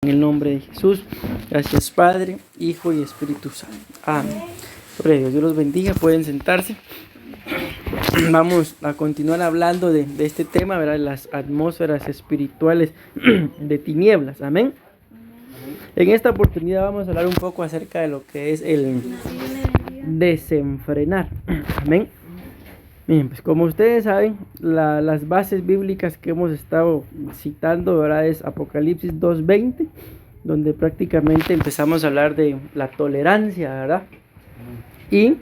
En el nombre de Jesús, gracias Padre, Hijo y Espíritu Santo. Amén. Sobre Dios los bendiga, pueden sentarse. Vamos a continuar hablando de este tema, ¿verdad? Las atmósferas espirituales de tinieblas. Amén. En esta oportunidad vamos a hablar un poco acerca de lo que es el desenfrenar. Amén. Bien, pues como ustedes saben, las bases bíblicas que hemos estado citando, ¿verdad? Es Apocalipsis 2:20, donde prácticamente empezamos a hablar de la tolerancia, ¿verdad? Y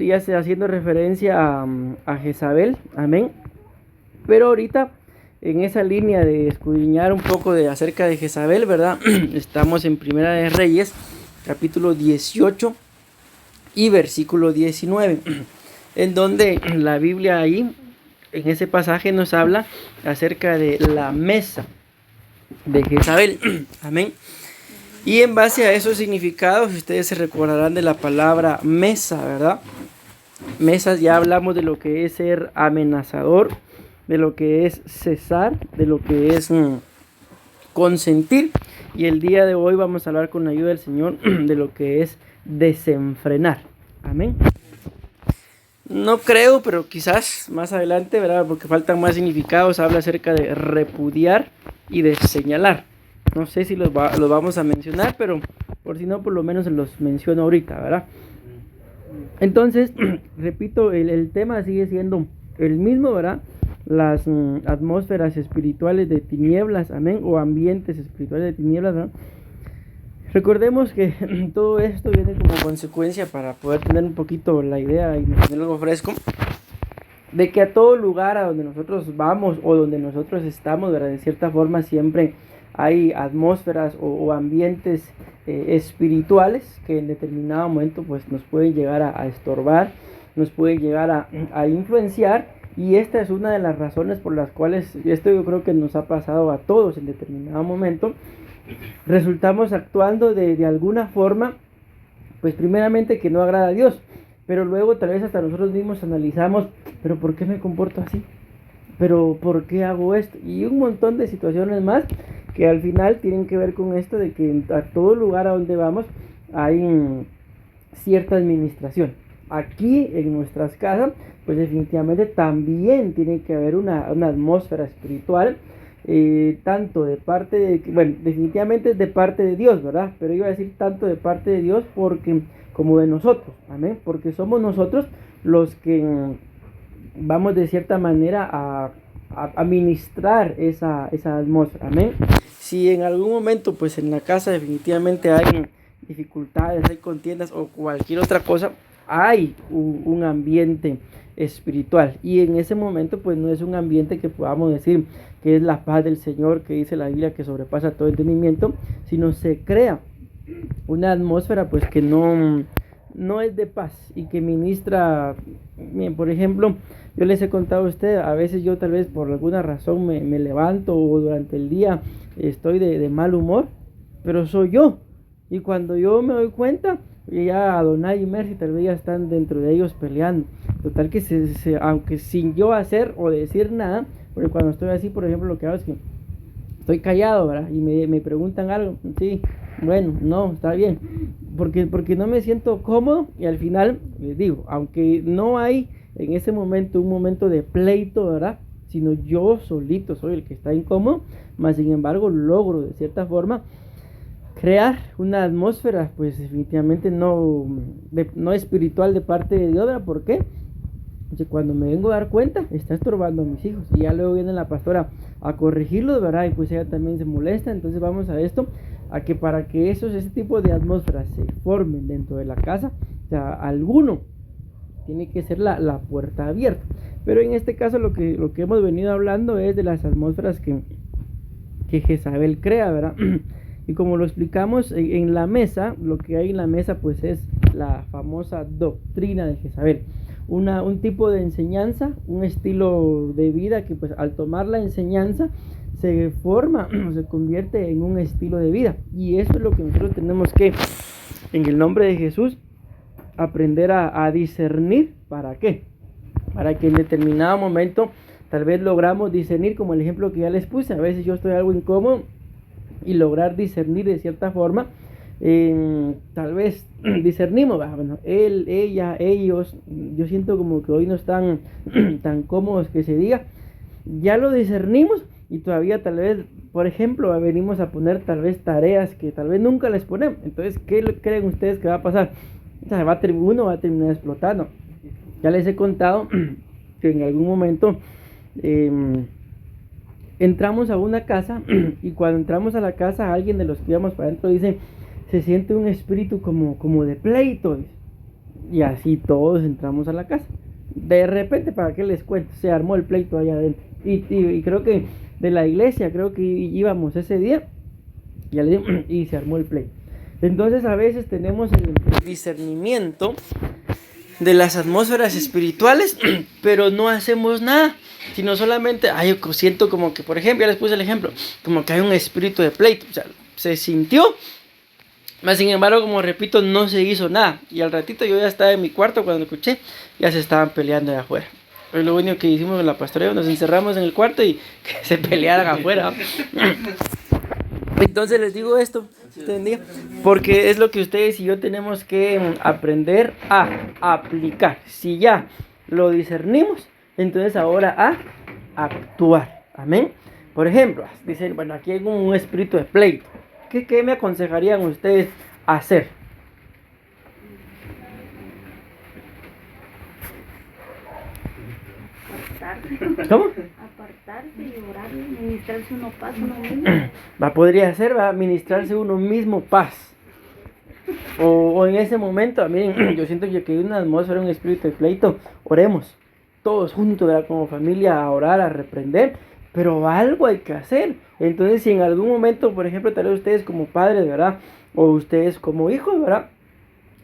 ya se haciendo referencia a Jezabel, amén. Pero ahorita, en esa línea de escudriñar un poco acerca de Jezabel, ¿verdad? Estamos en Primera de Reyes, capítulo 18 y versículo 19. En donde la Biblia ahí, en ese pasaje nos habla acerca de la mesa de Jezabel. Amén. Y en base a esos significados, ustedes se recordarán de la palabra mesa, ¿verdad? Mesas, ya hablamos de lo que es ser amenazador, de lo que es cesar, de lo que es consentir. Y el día de hoy vamos a hablar con la ayuda del Señor de lo que es desenfrenar. Amén. No creo, pero quizás más adelante, ¿verdad? Porque faltan más significados. Habla acerca de repudiar y de señalar. No sé si los vamos a mencionar, pero por si no, por lo menos los menciono ahorita, ¿verdad? Entonces, repito, el tema sigue siendo el mismo, ¿verdad? Las atmósferas espirituales de tinieblas, amén, o ambientes espirituales de tinieblas, ¿verdad? Recordemos que todo esto viene como consecuencia, para poder tener un poquito la idea y tener algo fresco, de que a todo lugar a donde nosotros vamos o donde nosotros estamos, ¿verdad? De cierta forma siempre hay atmósferas o ambientes espirituales que en determinado momento pues nos pueden llegar a estorbar, nos pueden llegar a influenciar. Y esta es una de las razones por las cuales, esto yo creo que nos ha pasado a todos en determinado momento, resultamos actuando de alguna forma, pues primeramente que no agrada a Dios, pero luego tal vez hasta nosotros mismos analizamos, pero ¿por qué me comporto así? ¿Pero por qué hago esto? Y un montón de situaciones más que al final tienen que ver con esto de que a todo lugar a donde vamos hay cierta administración. Aquí en nuestras casas, pues definitivamente también tiene que haber una atmósfera espiritual, tanto de parte de, bueno, definitivamente es de parte de Dios, ¿verdad? Pero iba a decir tanto de parte de Dios porque, como de nosotros, amén, porque somos nosotros los que vamos de cierta manera a administrar esa atmósfera, amén. Si en algún momento, pues en la casa definitivamente hay dificultades, hay contiendas o cualquier otra cosa, hay un ambiente espiritual, y en ese momento pues no es un ambiente que podamos decir que es la paz del Señor, que dice la Biblia que sobrepasa todo entendimiento, sino se crea una atmósfera pues que no es de paz y que ministra. Bien, por ejemplo, yo les he contado a ustedes, a veces yo tal vez por alguna razón me levanto o durante el día estoy de mal humor, pero soy yo, y cuando yo me doy cuenta, ya Adonai y Mercy tal vez ya están dentro de ellos peleando. Total que aunque sin yo hacer o decir nada, porque cuando estoy así, por ejemplo, lo que hago es que estoy callado, ¿verdad? Y me preguntan algo, sí, bueno, no, está bien, porque no me siento cómodo, y al final les digo, aunque no hay en ese momento un momento de pleito, ¿verdad? Sino yo solito soy el que está incómodo, mas sin embargo logro de cierta forma crear una atmósfera pues definitivamente no espiritual de parte de Dios, ¿verdad? ¿Por qué? Porque cuando me vengo a dar cuenta, está estorbando a mis hijos, y ya luego viene la pastora a corregirlos, ¿verdad? Y pues ella también se molesta. Entonces vamos a esto, a que para que ese tipo de atmósferas se formen dentro de la casa, o sea, alguno tiene que ser la puerta abierta. Pero en este caso lo que hemos venido hablando es de las atmósferas que Jezabel crea, ¿verdad? Y como lo explicamos en la mesa, lo que hay en la mesa pues es la famosa doctrina de Jezabel. Un tipo de enseñanza, un estilo de vida que pues al tomar la enseñanza se forma, se convierte en un estilo de vida. Y eso es lo que nosotros tenemos que, en el nombre de Jesús, aprender a discernir. ¿Para qué? Para que en determinado momento tal vez logramos discernir, como el ejemplo que ya les puse. A veces yo estoy algo incómodo y lograr discernir de cierta forma. Tal vez discernimos, bueno, él, ella, ellos, yo siento como que hoy no están tan cómodos que se diga, ya lo discernimos y todavía tal vez, por ejemplo, venimos a poner tal vez tareas que tal vez nunca les ponemos. Entonces, ¿qué creen ustedes que va a pasar? O sea, uno va a terminar explotando. Ya les he contado que en algún momento entramos a una casa y cuando entramos a la casa, alguien de los que íbamos para adentro dice, se siente un espíritu como de pleito. Y así todos entramos a la casa. De repente, ¿para qué les cuento? Se armó el pleito allá adentro. Y creo que de la iglesia, creo que íbamos ese día y se armó el pleito. Entonces a veces tenemos el discernimiento de las atmósferas espirituales, pero no hacemos nada, sino solamente, yo siento como que, por ejemplo, ya les puse el ejemplo, como que hay un espíritu de pleito, o sea, se sintió, mas sin embargo, como repito, no se hizo nada, y al ratito yo ya estaba en mi cuarto cuando escuché, ya se estaban peleando de afuera. Pues lo único que hicimos en la pastoreo, nos encerramos en el cuarto y que se pelearan afuera. Entonces les digo esto, porque es lo que ustedes y yo tenemos que aprender a aplicar. Si ya lo discernimos, entonces ahora a actuar. Amén. Por ejemplo, dicen, bueno, aquí hay un espíritu de pleito. ¿Qué me aconsejarían ustedes hacer? ¿Cómo? Apartarse y orar, ministrarse uno paz uno mismo. Podría ser, ministrarse uno mismo paz. O en ese momento, miren, yo siento que hay una atmósfera, un espíritu de pleito. Oremos todos juntos, ¿verdad? Como familia, a orar, a reprender. Pero algo hay que hacer. Entonces, si en algún momento, por ejemplo, tal vez ustedes como padres, ¿verdad? O ustedes como hijos, ¿verdad?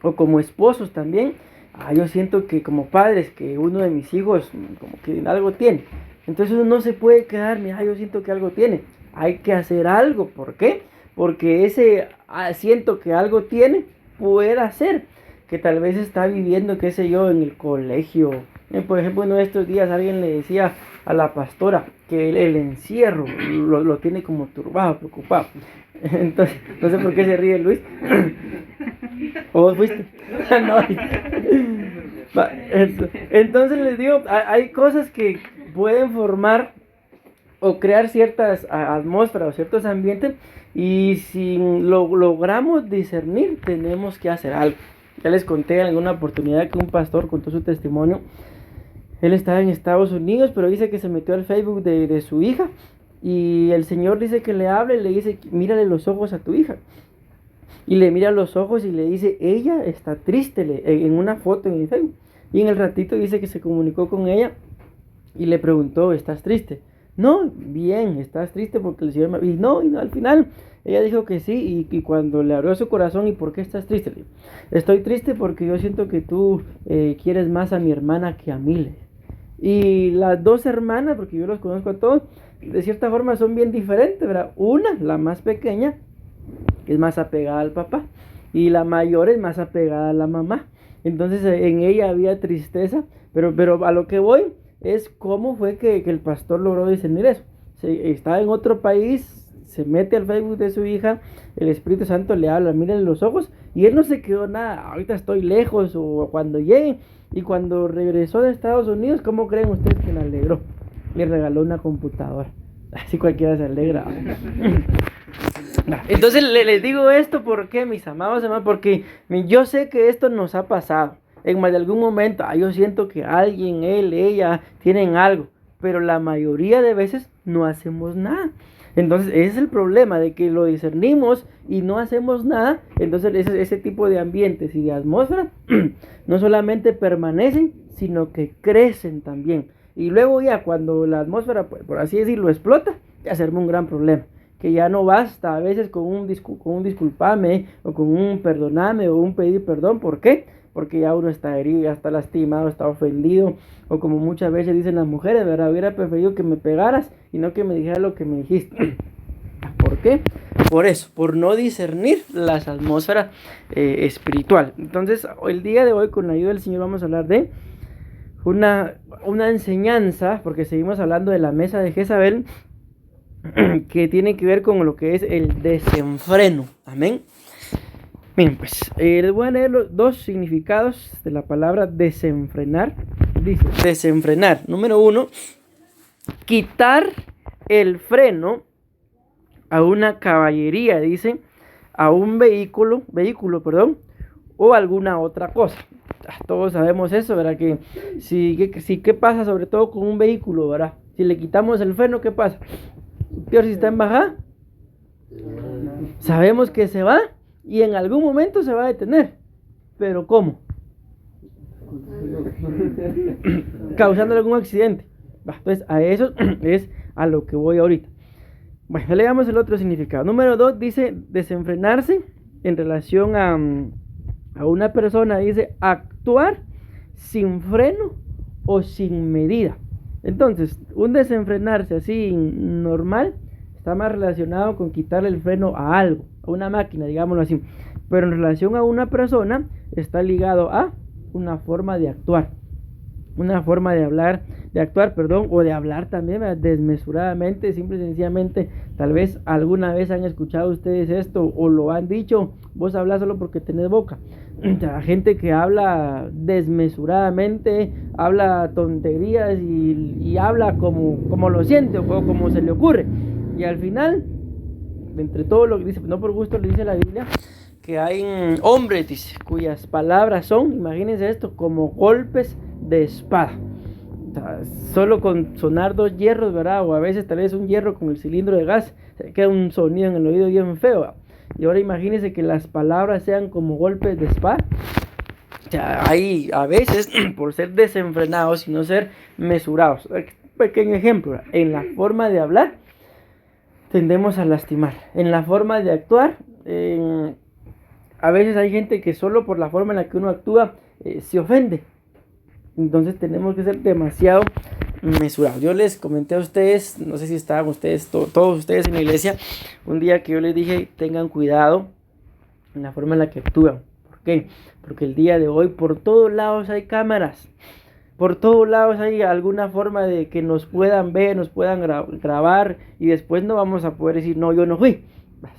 O como esposos también. Yo siento que como padres, que uno de mis hijos como que algo tiene. Entonces uno no se puede quedar, mira, yo siento que algo tiene. Hay que hacer algo. ¿Por qué? Porque ese siento que algo tiene, puede ser que tal vez está viviendo, qué sé yo, en el colegio. Por ejemplo, uno de estos días alguien le decía a la pastora que el encierro lo tiene como turbado, preocupado. Entonces, no sé por qué se ríe Luis. ¿O vos fuiste? No. Entonces les digo, hay cosas que pueden formar o crear ciertas atmósferas o ciertos ambientes, y si lo logramos discernir, tenemos que hacer algo. Ya les conté en alguna oportunidad que un pastor contó su testimonio. Él estaba en Estados Unidos, pero dice que se metió al Facebook de su hija, y el Señor dice que le habla y le dice, mírale los ojos a tu hija. Y le mira los ojos y le dice, ella está triste, en una foto en el Facebook. Y en el ratito dice que se comunicó con ella y le preguntó, ¿estás triste? No, bien, estás triste porque el Señor me... Y no, al final ella dijo que sí, y cuando le abrió su corazón, ¿y por qué estás triste? Le dijo, estoy triste porque yo siento que tú quieres más a mi hermana que a mí. Y las dos hermanas, porque yo los conozco a todos, de cierta forma son bien diferentes, ¿verdad? Una, la más pequeña, es más apegada al papá, y la mayor es más apegada a la mamá. Entonces en ella había tristeza, pero a lo que voy es cómo fue que el pastor logró discernir eso. Estaba en otro país, se mete al Facebook de su hija, el Espíritu Santo le habla, miren los ojos, y él no se quedó nada, ahorita estoy lejos, o cuando llegue. Y cuando regresó de Estados Unidos, ¿cómo creen ustedes que le alegró? Le regaló una computadora. Así cualquiera se alegra. Entonces les digo esto, ¿por qué, mis amados hermanos? Porque yo sé que esto nos ha pasado. En más de algún momento, yo siento que alguien, él, ella, tienen algo. Pero la mayoría de veces no hacemos nada. Entonces ese es el problema, de que lo discernimos y no hacemos nada. Entonces ese tipo de ambientes y de atmósfera no solamente permanecen, sino que crecen también. Y luego ya cuando la atmósfera, por así decirlo, explota, ya se arma un gran problema. Que ya no basta a veces con un disculpame, o con un perdoname, o un pedir perdón. ¿Por qué? Porque ya uno está herido, ya está lastimado, está ofendido. O como muchas veces dicen las mujeres, ¿verdad? Hubiera preferido que me pegaras y no que me dijeras lo que me dijiste. ¿Por qué? Por eso, por no discernir las atmósferas espiritual. Entonces, el día de hoy, con la ayuda del Señor, vamos a hablar de una enseñanza, porque seguimos hablando de la mesa de Jezabel, que tiene que ver con lo que es el desenfreno. Amén. Bien, pues les voy a leer los dos significados de la palabra desenfrenar. Dice, desenfrenar. Número 1, quitar el freno a una caballería, dice, a un vehículo, o alguna otra cosa. Todos sabemos eso, ¿verdad? Que ¿qué pasa sobre todo con un vehículo, ¿verdad? Si le quitamos el freno, ¿qué pasa? Peor si está en bajada. Sabemos que se va y en algún momento se va a detener. ¿Pero cómo? Causando algún accidente. Entonces a eso es a lo que voy ahorita. Bueno, leamos el otro significado. Número 2 dice desenfrenarse en relación a una persona, dice actuar sin freno o sin medida. Entonces, un desenfrenarse así normal está más relacionado con quitarle el freno a algo, a una máquina, digámoslo así. Pero en relación a una persona está ligado a una forma de actuar, una forma de actuar, o de hablar también, ¿verdad? Desmesuradamente, simple y sencillamente. Tal vez alguna vez han escuchado ustedes esto o lo han dicho: vos hablas solo porque tenés boca. La gente que habla desmesuradamente, habla tonterías y habla como lo siente o como se le ocurre. Y al final, entre todo lo que dice, no por gusto le dice la Biblia, que hay hombres, dice, cuyas palabras son, imagínense esto, como golpes de espada. O sea, solo con sonar 2 hierros, ¿verdad? O a veces tal vez un hierro con el cilindro de gas, se queda un sonido en el oído bien feo, ¿verdad? Y ahora imagínense que las palabras sean como golpes de espada. O sea, hay a veces, por ser desenfrenados y no ser mesurados. Un pequeño ejemplo, ¿verdad? En la forma de hablar tendemos a lastimar. En la forma de actuar, a veces hay gente que solo por la forma en la que uno actúa se ofende. Entonces tenemos que ser demasiado mesurados. Yo les comenté a ustedes, no sé si estaban ustedes, todos ustedes en la iglesia, un día que yo les dije: tengan cuidado en la forma en la que actúan. ¿Por qué? Porque el día de hoy por todos lados hay cámaras. Por todos lados hay alguna forma de que nos puedan ver, nos puedan grabar, y después no vamos a poder decir: no, yo no fui.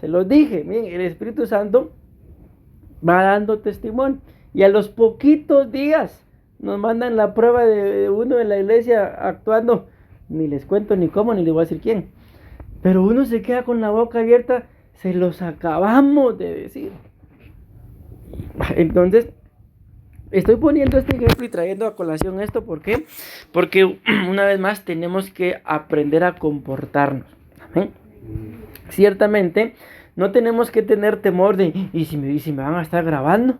Se los dije, miren, el Espíritu Santo va dando testimonio, y a los poquitos días nos mandan la prueba de uno en la iglesia actuando. Ni les cuento ni cómo, ni les voy a decir quién. Pero uno se queda con la boca abierta: se los acabamos de decir. Entonces, estoy poniendo este ejemplo y trayendo a colación esto. ¿Por qué? Porque una vez más tenemos que aprender a comportarnos. ¿Amén? Ciertamente, no tenemos que tener temor de: ¿y si me van a estar grabando?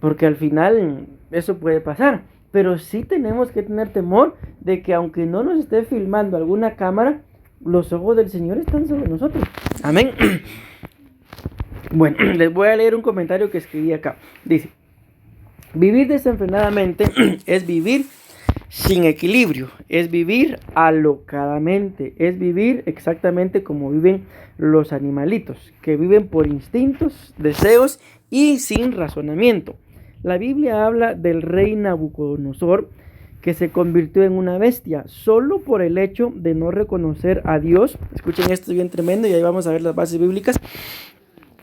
Porque al final eso puede pasar. Pero sí tenemos que tener temor de que aunque no nos esté filmando alguna cámara, los ojos del Señor están sobre nosotros. Amén. Bueno, les voy a leer un comentario que escribí acá. Dice: vivir desenfrenadamente es vivir sin equilibrio, es vivir alocadamente, es vivir exactamente como viven los animalitos, que viven por instintos, deseos y sin razonamiento. La Biblia habla del rey Nabucodonosor, que se convirtió en una bestia solo por el hecho de no reconocer a Dios. Escuchen, esto es bien tremendo y ahí vamos a ver las bases bíblicas,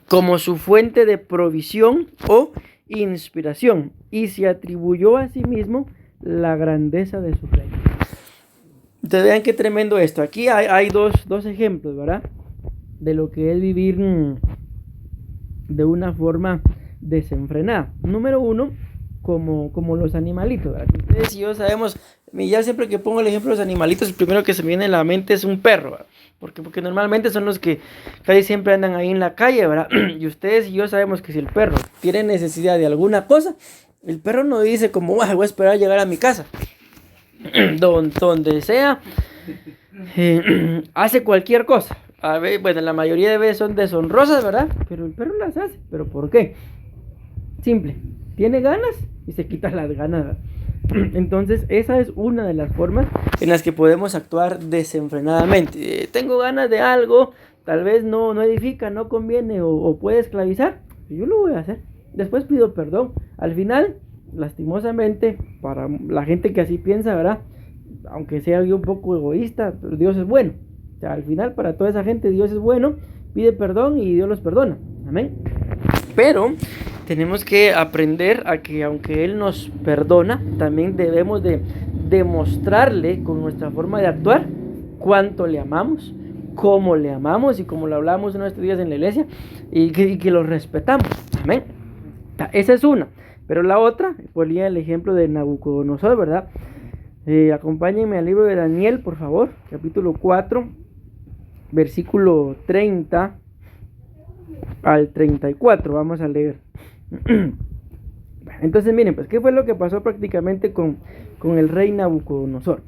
como su fuente de provisión o inspiración, y se atribuyó a sí mismo la grandeza de su reino. Ustedes vean qué tremendo esto. Aquí hay dos ejemplos, ¿verdad? De lo que es vivir de una forma desenfrenada. Número 1, como los animalitos, ¿verdad? Ustedes y yo sabemos, ya siempre que pongo el ejemplo de los animalitos, el primero que se me viene a la mente es un perro, ¿verdad? Porque normalmente son los que casi siempre andan ahí en la calle, ¿verdad? Y ustedes y yo sabemos que si el perro tiene necesidad de alguna cosa, el perro no dice como: voy a esperar a llegar a mi casa. Donde sea, hace cualquier cosa. A ver, bueno, la mayoría de veces son deshonrosas, ¿verdad? Pero el perro las hace. ¿Pero por qué? Simple, tiene ganas y se quita las ganas, ¿verdad? Entonces esa es una de las formas en las que podemos actuar desenfrenadamente. Tengo ganas de algo, tal vez no edifica, no conviene o puede esclavizar, yo lo voy a hacer. Después pido perdón. Al final, lastimosamente, para la gente que así piensa, ¿verdad? Aunque sea yo un poco egoísta, Dios es bueno. O sea, al final para toda esa gente Dios es bueno, pide perdón y Dios los perdona. Amén. Pero tenemos que aprender a que aunque Él nos perdona, también debemos de demostrarle con nuestra forma de actuar cuánto le amamos, cómo le amamos y como lo hablamos en nuestros días en la iglesia y que lo respetamos. Amén. Esa es una. Pero la otra, ponía el ejemplo de Nabucodonosor, ¿verdad? Acompáñenme al libro de Daniel, por favor, capítulo 4, versículo 30 al 34, vamos a leer. Entonces miren, pues, ¿qué fue lo que pasó prácticamente con el rey Nabucodonosor?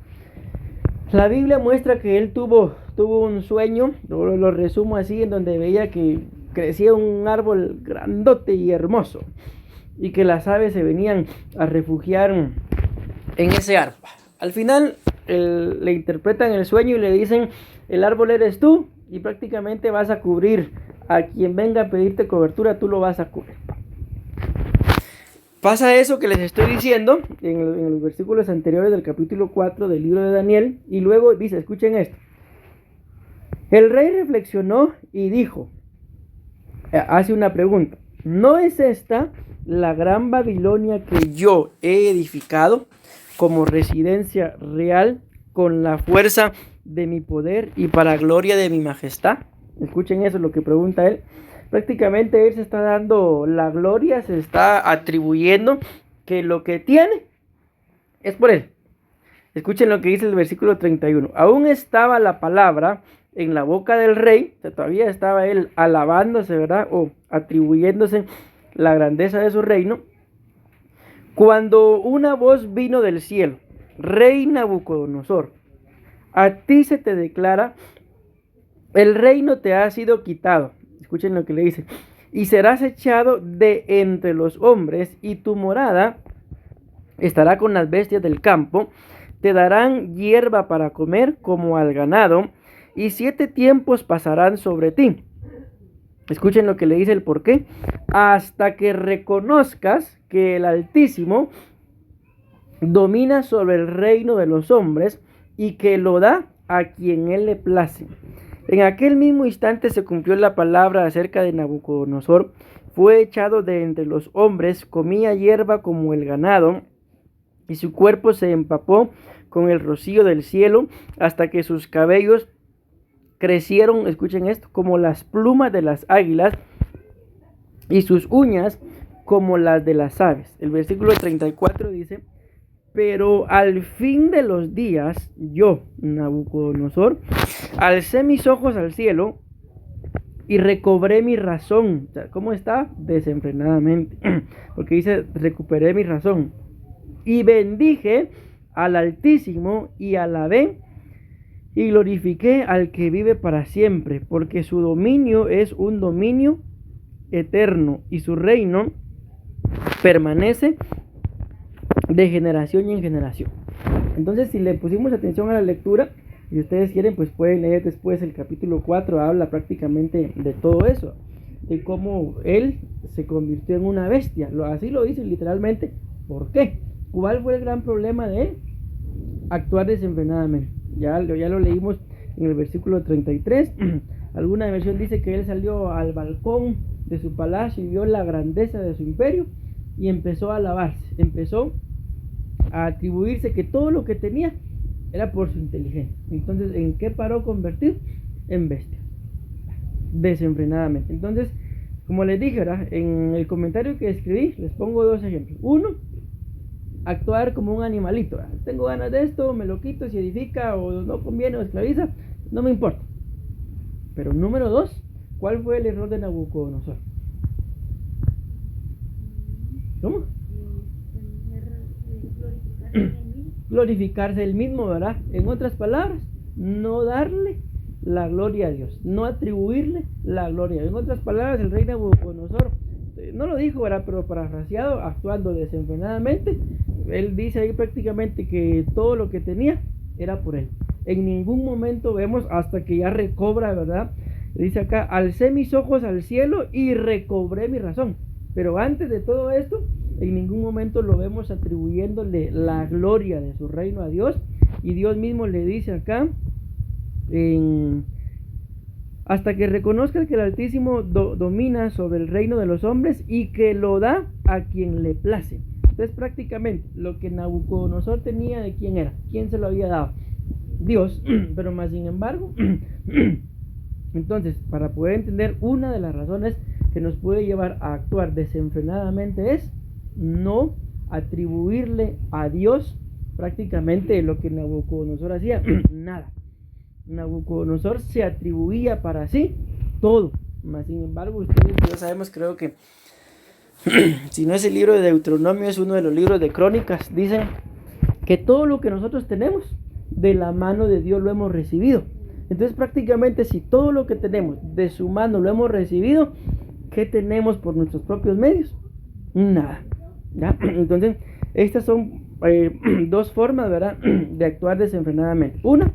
La Biblia muestra que él tuvo un sueño, lo resumo así, en donde veía que crecía un árbol grandote y hermoso, y que las aves se venían a refugiar en ese árbol. Al final le interpretan el sueño y le dicen, el árbol eres tú, y prácticamente vas a cubrir a quien venga a pedirte cobertura, tú lo vas a cubrir. Pasa eso que les estoy diciendo en los versículos anteriores del capítulo 4 del libro de Daniel, y luego dice, escuchen esto. El rey reflexionó y dijo, hace una pregunta, ¿no es esta la gran Babilonia que yo he edificado como residencia real con la fuerza de mi poder y para gloria de mi majestad? Escuchen eso, lo que pregunta él. Prácticamente él se está dando la gloria, se está atribuyendo que lo que tiene es por él. Escuchen lo que dice el versículo 31. Aún estaba la palabra en la boca del rey, o sea, todavía estaba él alabándose, ¿verdad? O atribuyéndose la grandeza de su reino, cuando una voz vino del cielo, rey Nabucodonosor, a ti se te declara, el reino te ha sido quitado. Escuchen lo que le dice, y serás echado de entre los hombres, y tu morada estará con las bestias del campo, te darán hierba para comer como al ganado, y 7 tiempos pasarán sobre ti. Escuchen lo que le dice el porqué. Hasta que reconozcas que el Altísimo domina sobre el reino de los hombres y que lo da a quien él le place. En aquel mismo instante se cumplió la palabra acerca de Nabucodonosor. Fue echado de entre los hombres, comía hierba como el ganado, y su cuerpo se empapó con el rocío del cielo, hasta que sus cabellos crecieron, escuchen esto, como las plumas de las águilas, y sus uñas como las de las aves. El versículo 34 dice, pero al fin de los días, yo, Nabucodonosor, alcé mis ojos al cielo y recobré mi razón. O sea, ¿cómo está? Desenfrenadamente. Porque dice, recuperé mi razón. Y bendije al Altísimo y alabé y glorifiqué al que vive para siempre, porque su dominio es un dominio eterno y su reino permanece de generación en generación. Entonces, si le pusimos atención a la lectura, y ustedes quieren, pues pueden leer después el capítulo 4, habla prácticamente de todo eso, de cómo él se convirtió en una bestia. Así lo dice literalmente. ¿Por qué? ¿Cuál fue el gran problema de él? Actuar desenfrenadamente. Ya lo leímos en el versículo 33. Alguna versión dice que él salió al balcón de su palacio y vio la grandeza de su imperio y empezó a alabarse, empezó a atribuirse que todo lo que tenía era por su inteligencia. Entonces, ¿en qué paró convertir? En bestia, desenfrenadamente. Entonces, como les dije, ¿verdad? En el comentario que escribí les pongo 2 ejemplos. Uno, actuar como un animalito, ¿verdad? Tengo ganas de esto, me lo quito, si edifica o no conviene o esclaviza, no me importa. Pero número 2, ¿cuál fue el error de Nabucodonosor? ¿Cómo? Glorificarse él mismo, ¿verdad? En otras palabras, no darle la gloria a Dios, no atribuirle la gloria. En otras palabras, el rey Nabucodonosor no lo dijo, ¿verdad? Pero parafraseado, actuando desenfrenadamente, él dice ahí prácticamente que todo lo que tenía era por él. En ningún momento vemos, hasta que ya recobra, ¿verdad? Dice acá, alcé mis ojos al cielo y recobré mi razón. Pero antes de todo esto, en ningún momento lo vemos atribuyéndole la gloria de su reino a Dios. Y Dios mismo le dice acá, hasta que reconozca que el Altísimo domina sobre el reino de los hombres y que lo da a quien le place. Entonces prácticamente lo que Nabucodonosor tenía, ¿de quién era? ¿Quién se lo había dado? Dios. Pero más sin embargo, entonces para poder entender, una de las razones que nos puede llevar a actuar desenfrenadamente es no atribuirle a Dios prácticamente lo que Nabucodonosor hacía. Nada. Nabucodonosor se atribuía para sí todo. Mas sin embargo, ustedes ya sabemos, creo que si no es el libro de Deuteronomio, es uno de los libros de Crónicas, dicen que todo lo que nosotros tenemos de la mano de Dios lo hemos recibido. Entonces prácticamente si todo lo que tenemos de su mano lo hemos recibido, ¿qué tenemos por nuestros propios medios? Nada. ¿Ya? Entonces estas son dos formas, ¿verdad?, de actuar desenfrenadamente. Una,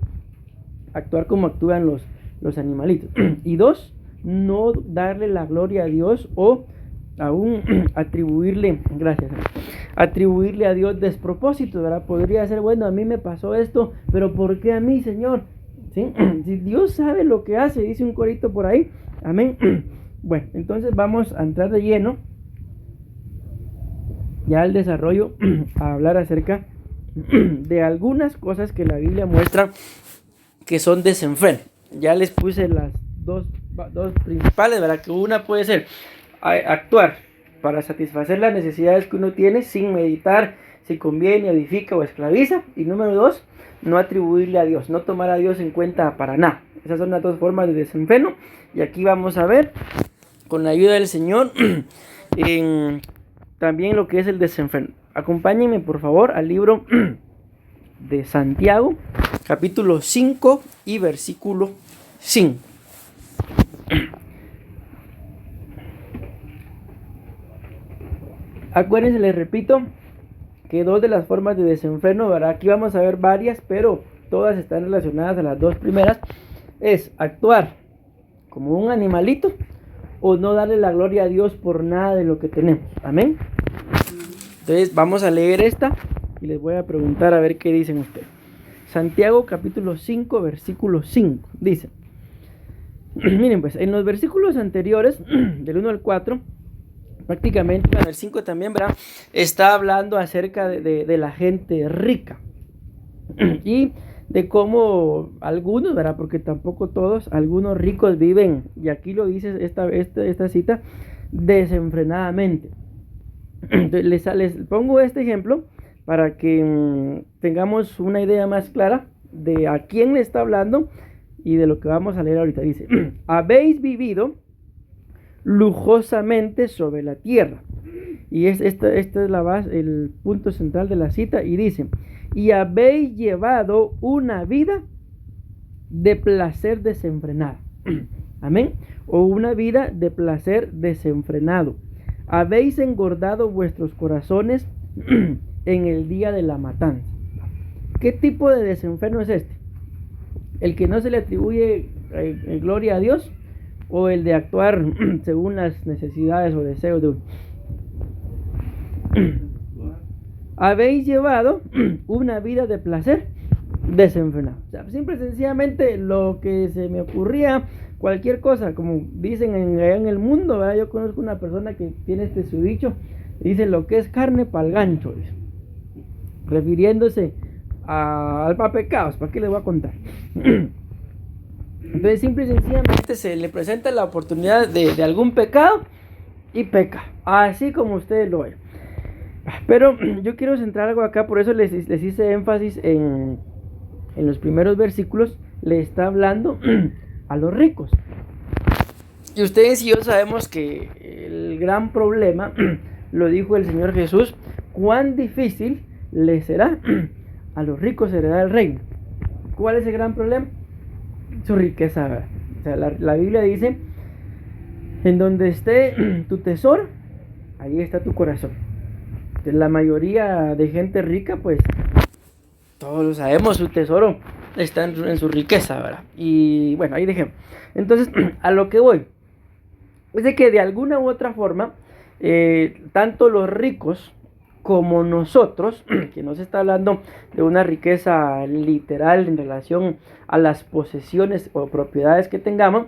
actuar como actúan los animalitos. Y dos, no darle la gloria a Dios o aún atribuirle a Dios despropósitos, ¿verdad? Podría ser, bueno, a mí me pasó esto, pero ¿por qué a mí, Señor? ¿Sí? Si Dios sabe lo que hace, dice un corito por ahí, amén. Bueno, entonces vamos a entrar de lleno ya al desarrollo, a hablar acerca de algunas cosas que la Biblia muestra que son desenfreno. Ya les puse las dos principales, ¿verdad? Que una puede ser actuar para satisfacer las necesidades que uno tiene sin meditar si conviene, edifica o esclaviza. Y número dos, no atribuirle a Dios, no tomar a Dios en cuenta para nada. Esas son las dos formas de desenfreno. Y aquí vamos a ver, con la ayuda del Señor, también lo que es el desenfreno. Acompáñenme por favor al libro de Santiago, capítulo 5 y versículo 5. Acuérdense, les repito, que dos de las formas de desenfreno, ¿verdad? Aquí vamos a ver varias, pero todas están relacionadas a las dos primeras. Es actuar como un animalito o no darle la gloria a Dios por nada de lo que tenemos. Amén. Entonces vamos a leer esta y les voy a preguntar a ver qué dicen ustedes. Santiago capítulo 5 versículo 5 dice, miren pues, en los versículos anteriores, del 1 al 4, prácticamente, en el 5 también, ¿verdad?, está hablando acerca de la gente rica y de cómo algunos, ¿verdad?, porque tampoco todos, algunos ricos viven, y aquí lo dice esta cita, desenfrenadamente. Entonces, les pongo este ejemplo para que tengamos una idea más clara de a quién le está hablando y de lo que vamos a leer ahorita. Dice, habéis vivido lujosamente sobre la tierra. Y esta es la base, el punto central de la cita, y dice, y habéis llevado una vida de placer desenfrenada. Amén. O una vida de placer desenfrenado. Habéis engordado vuestros corazones en el día de la matanza. ¿Qué tipo de desenfreno es este? ¿El que no se le atribuye gloria a Dios? ¿O el de actuar según las necesidades o deseos de uno? Habéis llevado una vida de placer desenfrenado. O sea, simple y sencillamente lo que se me ocurría, cualquier cosa, como dicen en el mundo, ¿verdad? Yo conozco una persona que tiene su dicho, dice lo que es carne pa'l gancho, dice, refiriéndose a pecados. ¿Para qué les voy a contar? Entonces simple y sencillamente se le presenta la oportunidad de algún pecado y peca, así como ustedes lo ven. Pero yo quiero centrar algo acá, por eso les hice énfasis en los primeros versículos. Le está hablando a los ricos. Y ustedes y yo sabemos que el gran problema, lo dijo el Señor Jesús, cuán difícil le será a los ricos heredar el reino. ¿Cuál es el gran problema? Su riqueza, ¿verdad? O sea, la Biblia dice, en donde esté tu tesoro, ahí está tu corazón. Entonces, la mayoría de gente rica, pues, todos lo sabemos, su tesoro está en su riqueza, ¿verdad? Y bueno, ahí dejemos. Entonces, a lo que voy, es de que de alguna u otra forma, tanto los ricos como nosotros, que no se está hablando de una riqueza literal en relación a las posesiones o propiedades que tengamos,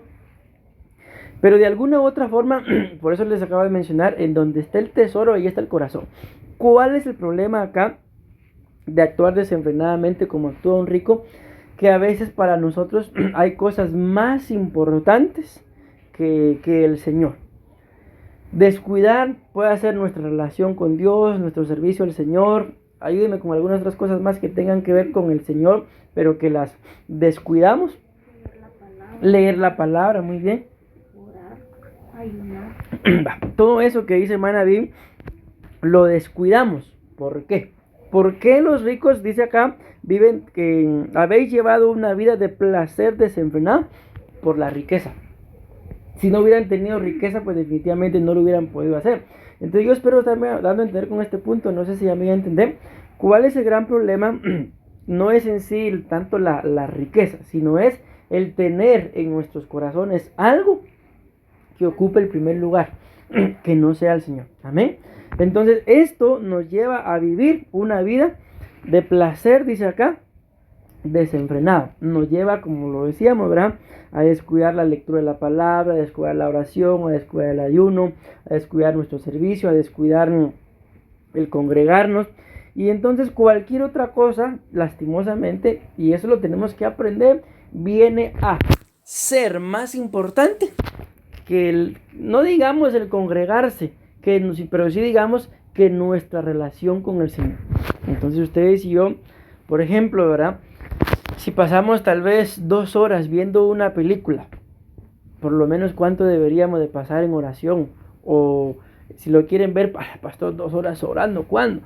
pero de alguna u otra forma, por eso les acabo de mencionar, en donde está el tesoro, ahí está el corazón. ¿Cuál es el problema acá de actuar desenfrenadamente como actúa un rico? Que a veces para nosotros hay cosas más importantes que el Señor. Descuidar puede ser nuestra relación con Dios, nuestro servicio al Señor. Ayúdenme con algunas otras cosas más que tengan que ver con el Señor, pero que las descuidamos. Leer la palabra, muy bien. Todo eso que dice hermana Viv, lo descuidamos. ¿Por qué? ¿Por qué los ricos, dice acá, viven que habéis llevado una vida de placer desenfrenado? Por la riqueza. Si no hubieran tenido riqueza, pues definitivamente no lo hubieran podido hacer. Entonces yo espero estarme dando a entender con este punto, no sé si ya me voy a entender, cuál es el gran problema. No es en sí tanto la riqueza, sino es el tener en nuestros corazones algo que ocupe el primer lugar, que no sea el Señor. Amén. Entonces esto nos lleva a vivir una vida de placer, dice acá, desenfrenado. Nos lleva, como lo decíamos, ¿verdad?, a descuidar la lectura de la palabra, a descuidar la oración, a descuidar el ayuno, a descuidar nuestro servicio, a descuidar el congregarnos. Y entonces cualquier otra cosa, lastimosamente, y eso lo tenemos que aprender, viene a ser más importante que no digamos el congregarse, pero sí digamos que nuestra relación con el Señor. Entonces ustedes y yo, por ejemplo, ¿verdad?, si pasamos tal vez 2 horas viendo una película, por lo menos cuánto deberíamos de pasar en oración. O si lo quieren ver, pastor, 2 horas orando, ¿cuándo?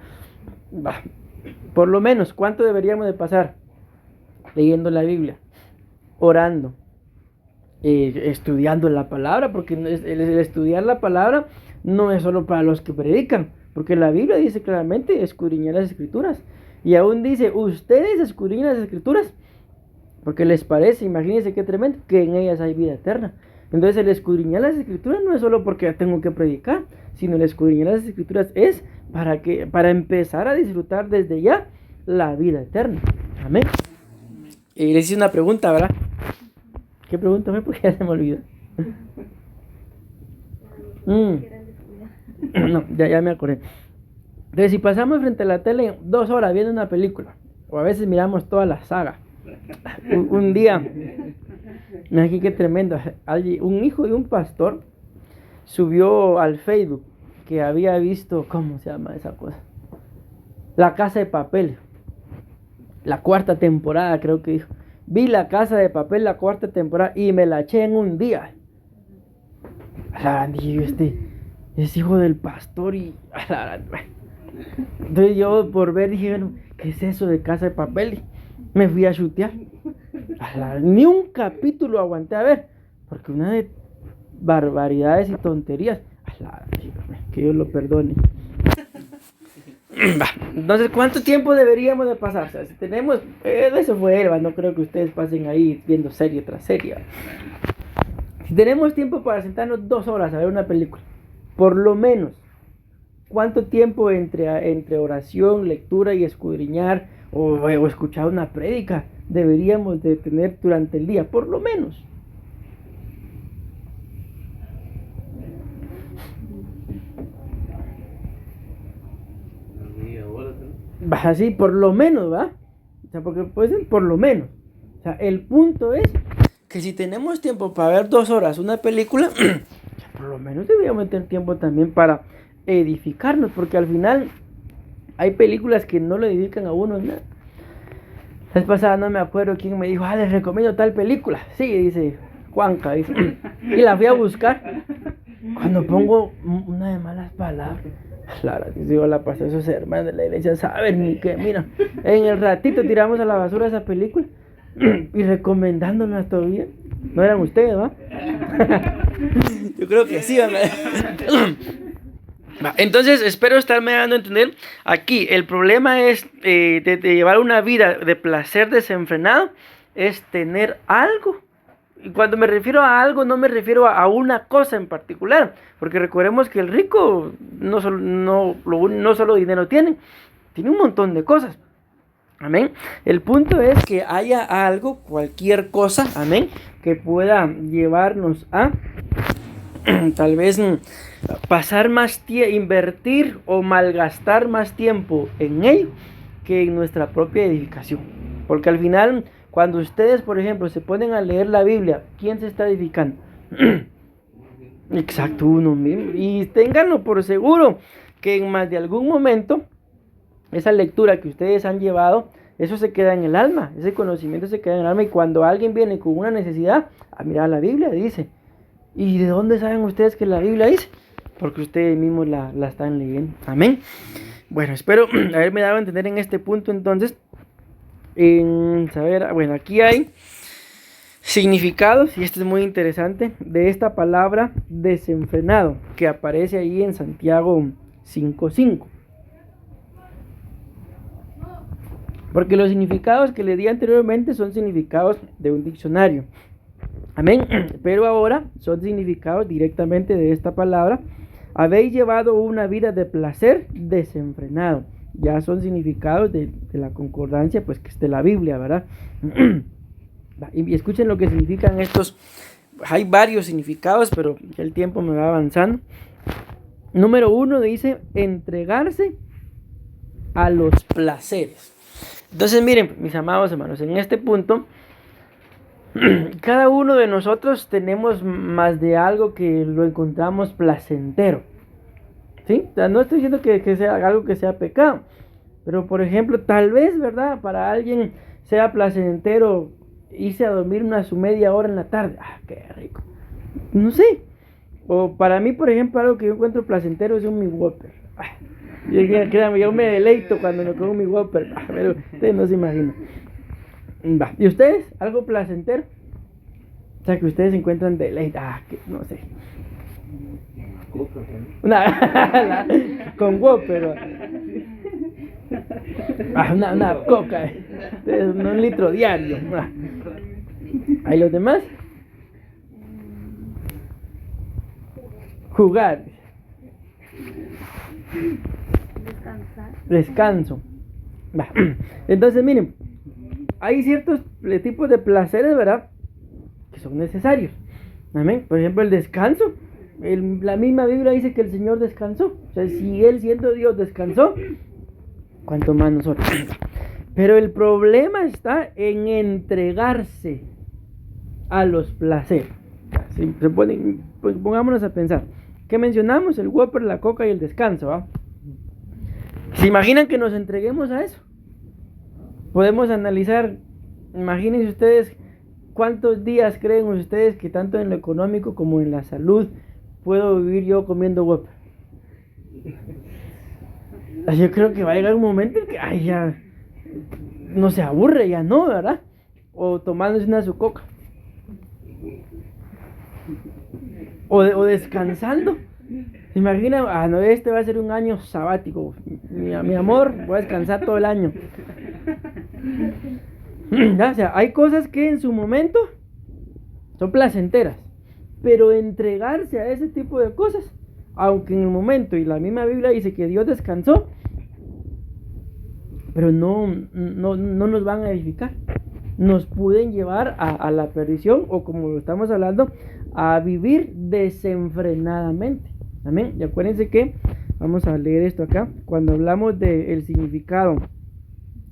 Por lo menos cuánto deberíamos de pasar leyendo la Biblia, orando, estudiando la palabra, porque el estudiar la palabra no es solo para los que predican, porque la Biblia dice claramente escudriñar las escrituras, y aún dice, ustedes escudriñan las escrituras porque les parece, imagínense qué tremendo, que en ellas hay vida eterna. Entonces el escudriñar las escrituras no es solo porque tengo que predicar, sino el escudriñar las escrituras es para empezar a disfrutar desde ya la vida eterna. Amén. Y les hice una pregunta, ¿verdad? ¿Qué pregunta fue? Porque ya se me olvidó. No, ya me acordé. Entonces, si pasamos frente a la tele 2 horas viendo una película, o a veces miramos toda la saga, un día, aquí qué tremendo, un hijo de un pastor subió al Facebook que había visto, ¿cómo se llama esa cosa? La Casa de Papel, la 4ª temporada, creo que dijo. Vi La Casa de Papel, la 4ª temporada, y me la eché en un día. Es hijo del pastor y... Entonces yo por ver dije, bueno, ¿qué es eso de Casa de Papel? Me fui a chutear. Ni un capítulo aguanté a ver, porque una de barbaridades y tonterías. Que Dios lo perdone. Entonces, ¿cuánto tiempo deberíamos de pasar? O sea, si tenemos, eso fue Elba, no creo que ustedes pasen ahí viendo serie tras serie. Si tenemos tiempo para sentarnos 2 horas a ver una película, por lo menos, ¿cuánto tiempo entre oración, lectura y escudriñar o escuchar una prédica deberíamos de tener durante el día? Por lo menos. Así, por lo menos, ¿va? O sea, porque puede ser por lo menos. O sea, el punto es que si tenemos tiempo para ver 2 horas una película, por lo menos deberíamos tener tiempo también para edificarnos, porque al final hay películas que no le edifican a uno nada. La vez pasada no me acuerdo quién me dijo, les recomiendo tal película. Sí, dice Juanca, dice. Y la fui a buscar. Cuando pongo una de malas palabras, claro, digo, la pasó, esos hermanos de la iglesia saben ni qué, mira, en el ratito tiramos a la basura esa película y recomendándolas todavía. ¿No eran ustedes, va? Yo creo que sí, ¿verdad? Entonces espero estarme dando a entender. Aquí el problema es de llevar una vida de placer desenfrenado, es tener algo Y cuando me refiero a algo, no me refiero a una cosa en particular, porque recordemos que el rico no solo dinero tiene un montón de cosas. Amén. El punto es que haya algo, cualquier cosa, amén, que pueda llevarnos a tal vez pasar más tiempo, invertir o malgastar más tiempo en ello que en nuestra propia edificación. Porque al final, cuando ustedes, por ejemplo, se ponen a leer la Biblia, ¿quién se está edificando? Exacto, uno mismo. Y ténganlo por seguro que en más de algún momento, esa lectura que ustedes han llevado, eso se queda en el alma, ese conocimiento se queda en el alma. Y cuando alguien viene con una necesidad, mira, la Biblia dice. ¿Y de dónde saben ustedes que la Biblia dice? Porque ustedes mismos la están leyendo. Amén. Bueno, espero haberme dado a entender en este punto entonces. Bueno, aquí hay significados, y esto es muy interesante, de esta palabra desenfrenado, que aparece ahí en Santiago 5:5. Porque los significados que le di anteriormente son significados de un diccionario. Amén. Pero ahora son significados directamente de esta palabra. Habéis llevado una vida de placer desenfrenado. Ya son significados de la concordancia, pues que es de la Biblia, ¿verdad? Y escuchen lo que significan estos. Hay varios significados, pero el tiempo me va avanzando. Número 1 dice entregarse a los placeres. Entonces miren, mis amados hermanos, en este punto cada uno de nosotros tenemos más de algo que lo encontramos placentero, ¿sí? O sea, no estoy diciendo que sea algo que sea pecado, pero por ejemplo, tal vez, ¿verdad? Para alguien sea placentero irse a dormir su media hora en la tarde. Qué rico. No sé. O para mí, por ejemplo, algo que yo encuentro placentero es un mi Whopper. Yo me deleito cuando me como mi Whopper. Pero ustedes no se imaginan. ¿Y ustedes? ¿Algo placentero? O sea, que ustedes encuentran deleite. No sé. Con Whopper. Una coca. Un litro diario. ¿Hay los demás? Jugar. Descanso. Entonces, miren, hay ciertos tipos de placeres, ¿verdad?, que son necesarios. Amén. Por ejemplo, el descanso. La misma Biblia dice que el Señor descansó. O sea, si Él, siendo Dios, descansó, ¿cuánto más nosotros? Pero el problema está en entregarse a los placeres. Si pues pongámonos a pensar. ¿Qué mencionamos? El Whopper, la coca y el descanso, ¿va? ¿Se imaginan que nos entreguemos a eso? Podemos analizar, imagínense ustedes cuántos días creen ustedes que tanto en lo económico como en la salud puedo vivir yo comiendo Whopper. Yo creo que va a llegar un momento en que ya no se aburre, ya no, ¿verdad? O tomándose una su coca. O descansando. ¿Se imagina? No, este va a ser un año sabático. Mi amor, voy a descansar todo el año. O sea, hay cosas que en su momento son placenteras, pero entregarse a ese tipo de cosas, aunque en el momento, y la misma Biblia dice que Dios descansó, pero no nos van a edificar, nos pueden llevar a la perdición, o como lo estamos hablando, a vivir desenfrenadamente. Amén. Y acuérdense que vamos a leer esto acá. Cuando hablamos del significado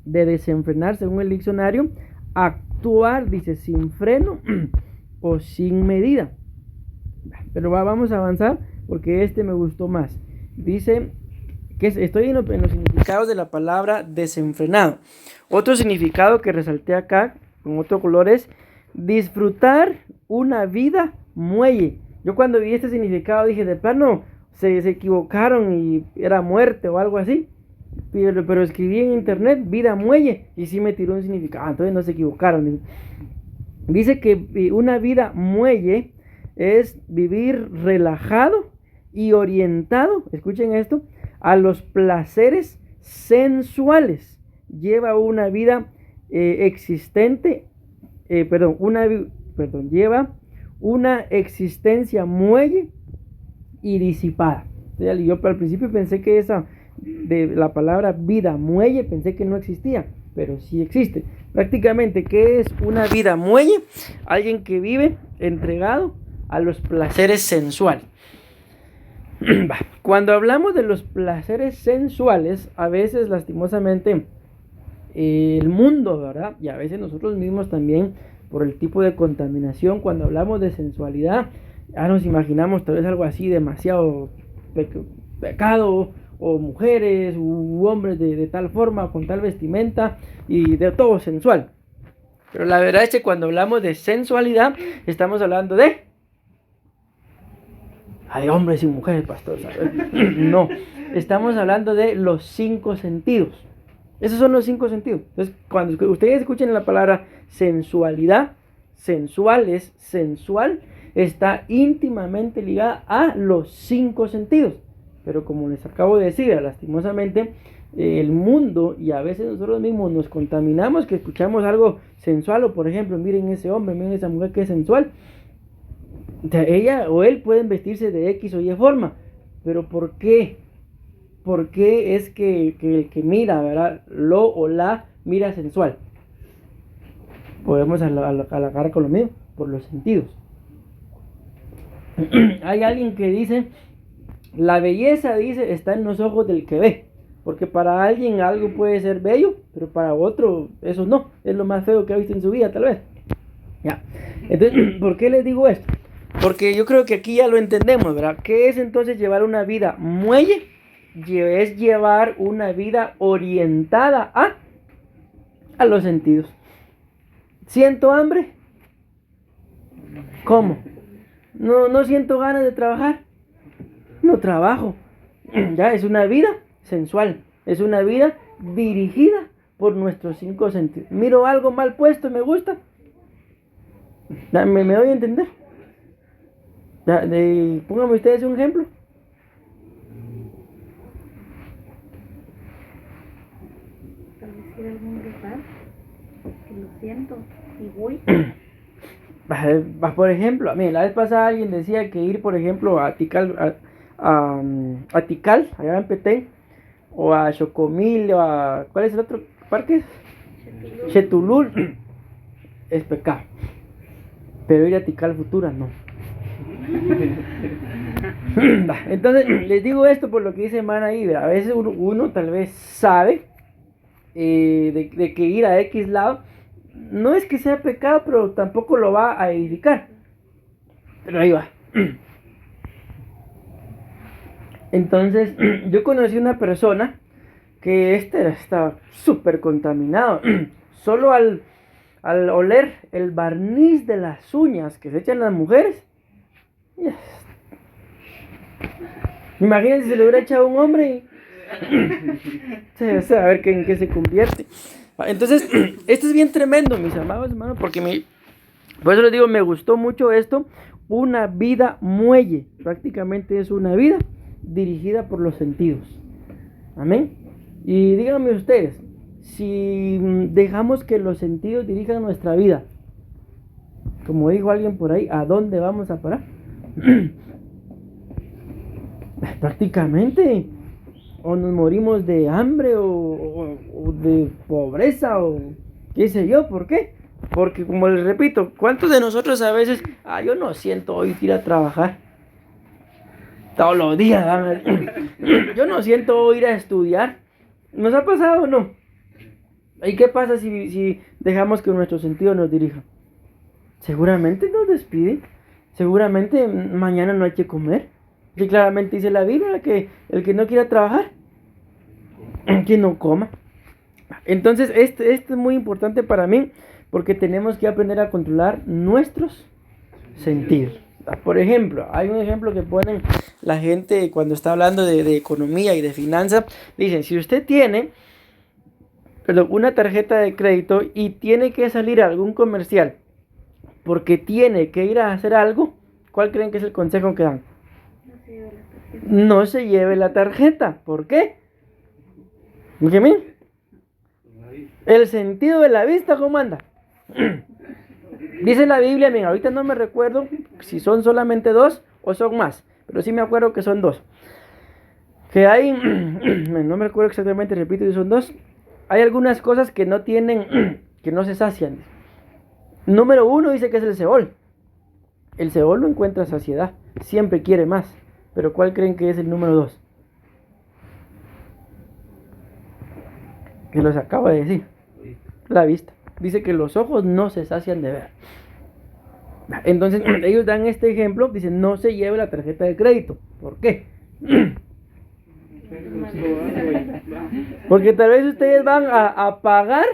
de desenfrenar, según el diccionario, actuar, dice, sin freno o sin medida. Pero vamos a avanzar porque este me gustó más. Dice que estoy en los significados de la palabra desenfrenado. Otro significado que resalté acá con otro color es disfrutar una vida muelle. Yo cuando vi este significado dije, de plano se equivocaron y era muerte o algo así. Pero escribí en internet vida muelle y sí me tiró un significado. Entonces no se equivocaron. Dice que una vida muelle es vivir relajado y orientado, escuchen esto, a los placeres sensuales. Lleva una vida lleva una existencia muelle y disipada. Yo al principio pensé que esa de la palabra vida muelle, pensé que no existía, pero sí existe. Prácticamente, ¿qué es una vida muelle? Alguien que vive entregado a los placeres sensuales. Cuando hablamos de los placeres sensuales, a veces lastimosamente el mundo, ¿verdad? Y a veces nosotros mismos también, por el tipo de contaminación, cuando hablamos de sensualidad, ya nos imaginamos tal vez algo así demasiado pecado, o mujeres u hombres de tal forma, con tal vestimenta y de todo sensual. Pero la verdad es que cuando hablamos de sensualidad, estamos hablando de hombres y mujeres, pastor, ¿sabes? No, estamos hablando de los 5 sentidos. Esos son los 5 sentidos. Entonces, cuando ustedes escuchen la palabra sensualidad, sensual es sensual, está íntimamente ligada a los 5 sentidos. Pero como les acabo de decir, lastimosamente, el mundo y a veces nosotros mismos nos contaminamos, que escuchamos algo sensual, o por ejemplo, miren ese hombre, miren esa mujer que es sensual. Ella o él pueden vestirse de X o Y forma, pero ¿por qué? ¿Por qué es que el que mira, ¿verdad? Lo o la mira sensual? Podemos alagar con lo mismo, por los sentidos. Hay alguien que dice, la belleza, dice, está en los ojos del que ve. Porque para alguien algo puede ser bello, pero para otro eso no. Es lo más feo que ha visto en su vida, tal vez. Ya. Entonces, ¿por qué les digo esto? Porque yo creo que aquí ya lo entendemos, ¿verdad? ¿Qué es entonces llevar una vida muelle? Es llevar una vida orientada a los sentidos. ¿Siento hambre? ¿Cómo? ¿No siento ganas de trabajar? No trabajo. Ya, es una vida sensual. Es una vida dirigida por nuestros 5 sentidos. Miro algo mal puesto, me gusta. ¿Me doy a entender? Pónganme ustedes un ejemplo. Tal vez ir a algún lugar que lo siento y voy. Por ejemplo, a mí la vez pasada alguien decía que ir, por ejemplo, a Tikal, a Tikal, allá en Petén, o a Chocomil, o a... ¿cuál es el otro parque? Chetulul, es pecado. Pero ir a Tikal Futura, no. Entonces, les digo esto por lo que dice Man ahí, a veces uno tal vez sabe de que ir a X lado no es que sea pecado, pero tampoco lo va a edificar. Pero ahí va. Entonces, yo conocí una persona que estaba súper contaminado. Solo al oler el barniz de las uñas que se echan las mujeres. Yes. Imagínense si se le hubiera echado a un hombre y a ver en qué se convierte. Entonces, esto es bien tremendo, mis amados hermanos, porque por eso les digo, me gustó mucho esto. Una vida muelle, prácticamente es una vida dirigida por los sentidos. Amén. Y díganme ustedes, si dejamos que los sentidos dirijan nuestra vida, como dijo alguien por ahí, ¿a dónde vamos a parar? Prácticamente o nos morimos de hambre o de pobreza o qué sé yo. ¿Por qué? Porque como les repito, ¿cuántos de nosotros a veces yo no siento hoy ir a trabajar todos los días? Yo no siento hoy ir a estudiar. ¿Nos ha pasado o no? ¿Y qué pasa si dejamos que nuestro sentido nos dirija? Seguramente nos despiden. Seguramente mañana no hay que comer. Y claramente dice la Biblia que el que no quiera trabajar, que no coma. Entonces esto es muy importante para mí, porque tenemos que aprender a controlar nuestros sentidos. Por ejemplo, hay un ejemplo que ponen la gente cuando está hablando de economía y de finanzas. Dicen, si usted tiene una tarjeta de crédito y tiene que salir a algún comercial porque tiene que ir a hacer algo, ¿cuál creen que es el consejo que dan? No se lleve la tarjeta. ¿Por qué? Porque miren, el sentido de la vista, ¿cómo anda? Dice la Biblia, miren, ahorita no me recuerdo si son solamente 2 o son más, pero sí me acuerdo que son 2. Que hay, no me recuerdo exactamente, repito, si son 2. Hay algunas cosas que no tienen, que no se sacian. Número 1 dice que es el Seol. El Seol no encuentra saciedad, siempre quiere más. Pero ¿cuál creen que es el número 2? Que los acabo de decir. La vista. Dice que los ojos no se sacian de ver. Entonces ellos dan este ejemplo, dicen no se lleve la tarjeta de crédito. ¿Por qué? Porque tal vez ustedes van a pagar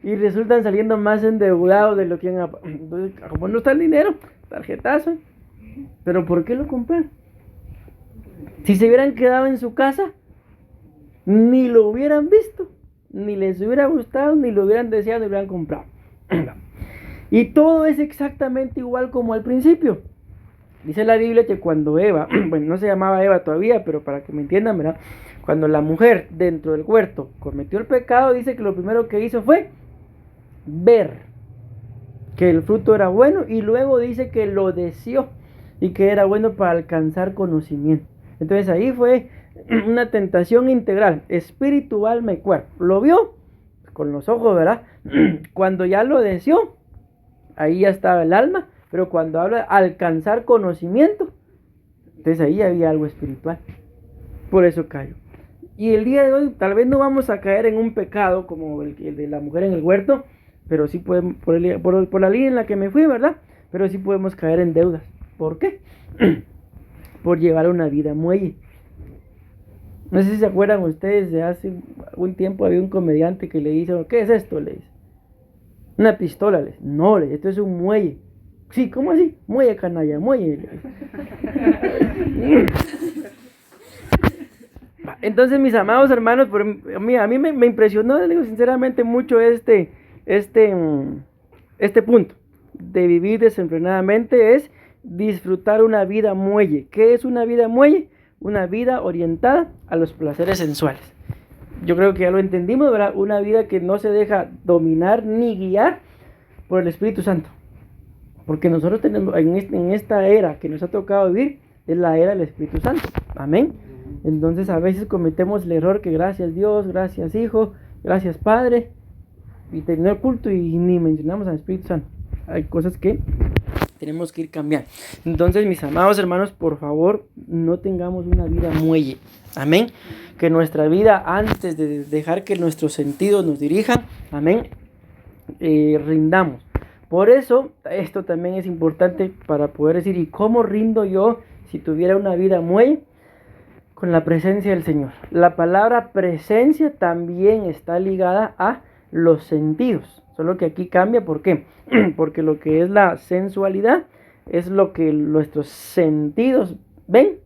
y resultan saliendo más endeudados de lo que han. Entonces, como no está el dinero, tarjetazo. Pero ¿por qué lo compraron? Si se hubieran quedado en su casa, ni lo hubieran visto, ni les hubiera gustado, ni lo hubieran deseado, ni lo hubieran comprado. Y todo es exactamente igual como al principio. Dice la Biblia que cuando Eva, bueno, no se llamaba Eva todavía, pero para que me entiendan, ¿verdad? Cuando la mujer dentro del huerto cometió el pecado, dice que lo primero que hizo fue ver que el fruto era bueno, y luego dice que lo deseó y que era bueno para alcanzar conocimiento. Entonces ahí fue una tentación integral, espíritu, alma y cuerpo. Lo vio con los ojos, ¿verdad? Cuando ya lo deseó, ahí ya estaba el alma, pero cuando habla de alcanzar conocimiento, entonces ahí había algo espiritual. Por eso cayó. Y el día de hoy tal vez no vamos a caer en un pecado como el de la mujer en el huerto, pero sí podemos, por la línea en la que me fui, ¿verdad? Pero sí podemos caer en deudas. ¿Por qué? Por llevar una vida muelle. No sé si se acuerdan ustedes, de hace un tiempo había un comediante que le dice, ¿qué es esto? Le dice, una pistola. Le dice, no, le dice, esto es un muelle. Sí, ¿cómo así? Muelle, canalla, muelle. Entonces, mis amados hermanos, a mí me impresionó, les digo sinceramente, mucho este punto de vivir desenfrenadamente, es disfrutar una vida muelle. ¿Qué es una vida muelle? Una vida orientada a los placeres sensuales. Yo creo que ya lo entendimos, ¿verdad? Una vida que no se deja dominar ni guiar por el Espíritu Santo. Porque nosotros tenemos, en esta era que nos ha tocado vivir, es la era del Espíritu Santo. Amén. Entonces a veces cometemos el error que gracias Dios, gracias Hijo, gracias Padre, y terminó el culto y ni mencionamos al Espíritu Santo. Hay cosas que tenemos que ir cambiando. Entonces, mis amados hermanos, por favor, no tengamos una vida muelle. Amén. Que nuestra vida, antes de dejar que nuestros sentidos nos dirijan, amén, rindamos. Por eso, esto también es importante para poder decir, ¿y cómo rindo yo si tuviera una vida muelle? Con la presencia del Señor. La palabra presencia también está ligada a los sentidos. Solo que aquí cambia, ¿por qué? Porque lo que es la sensualidad es lo que nuestros sentidos ven,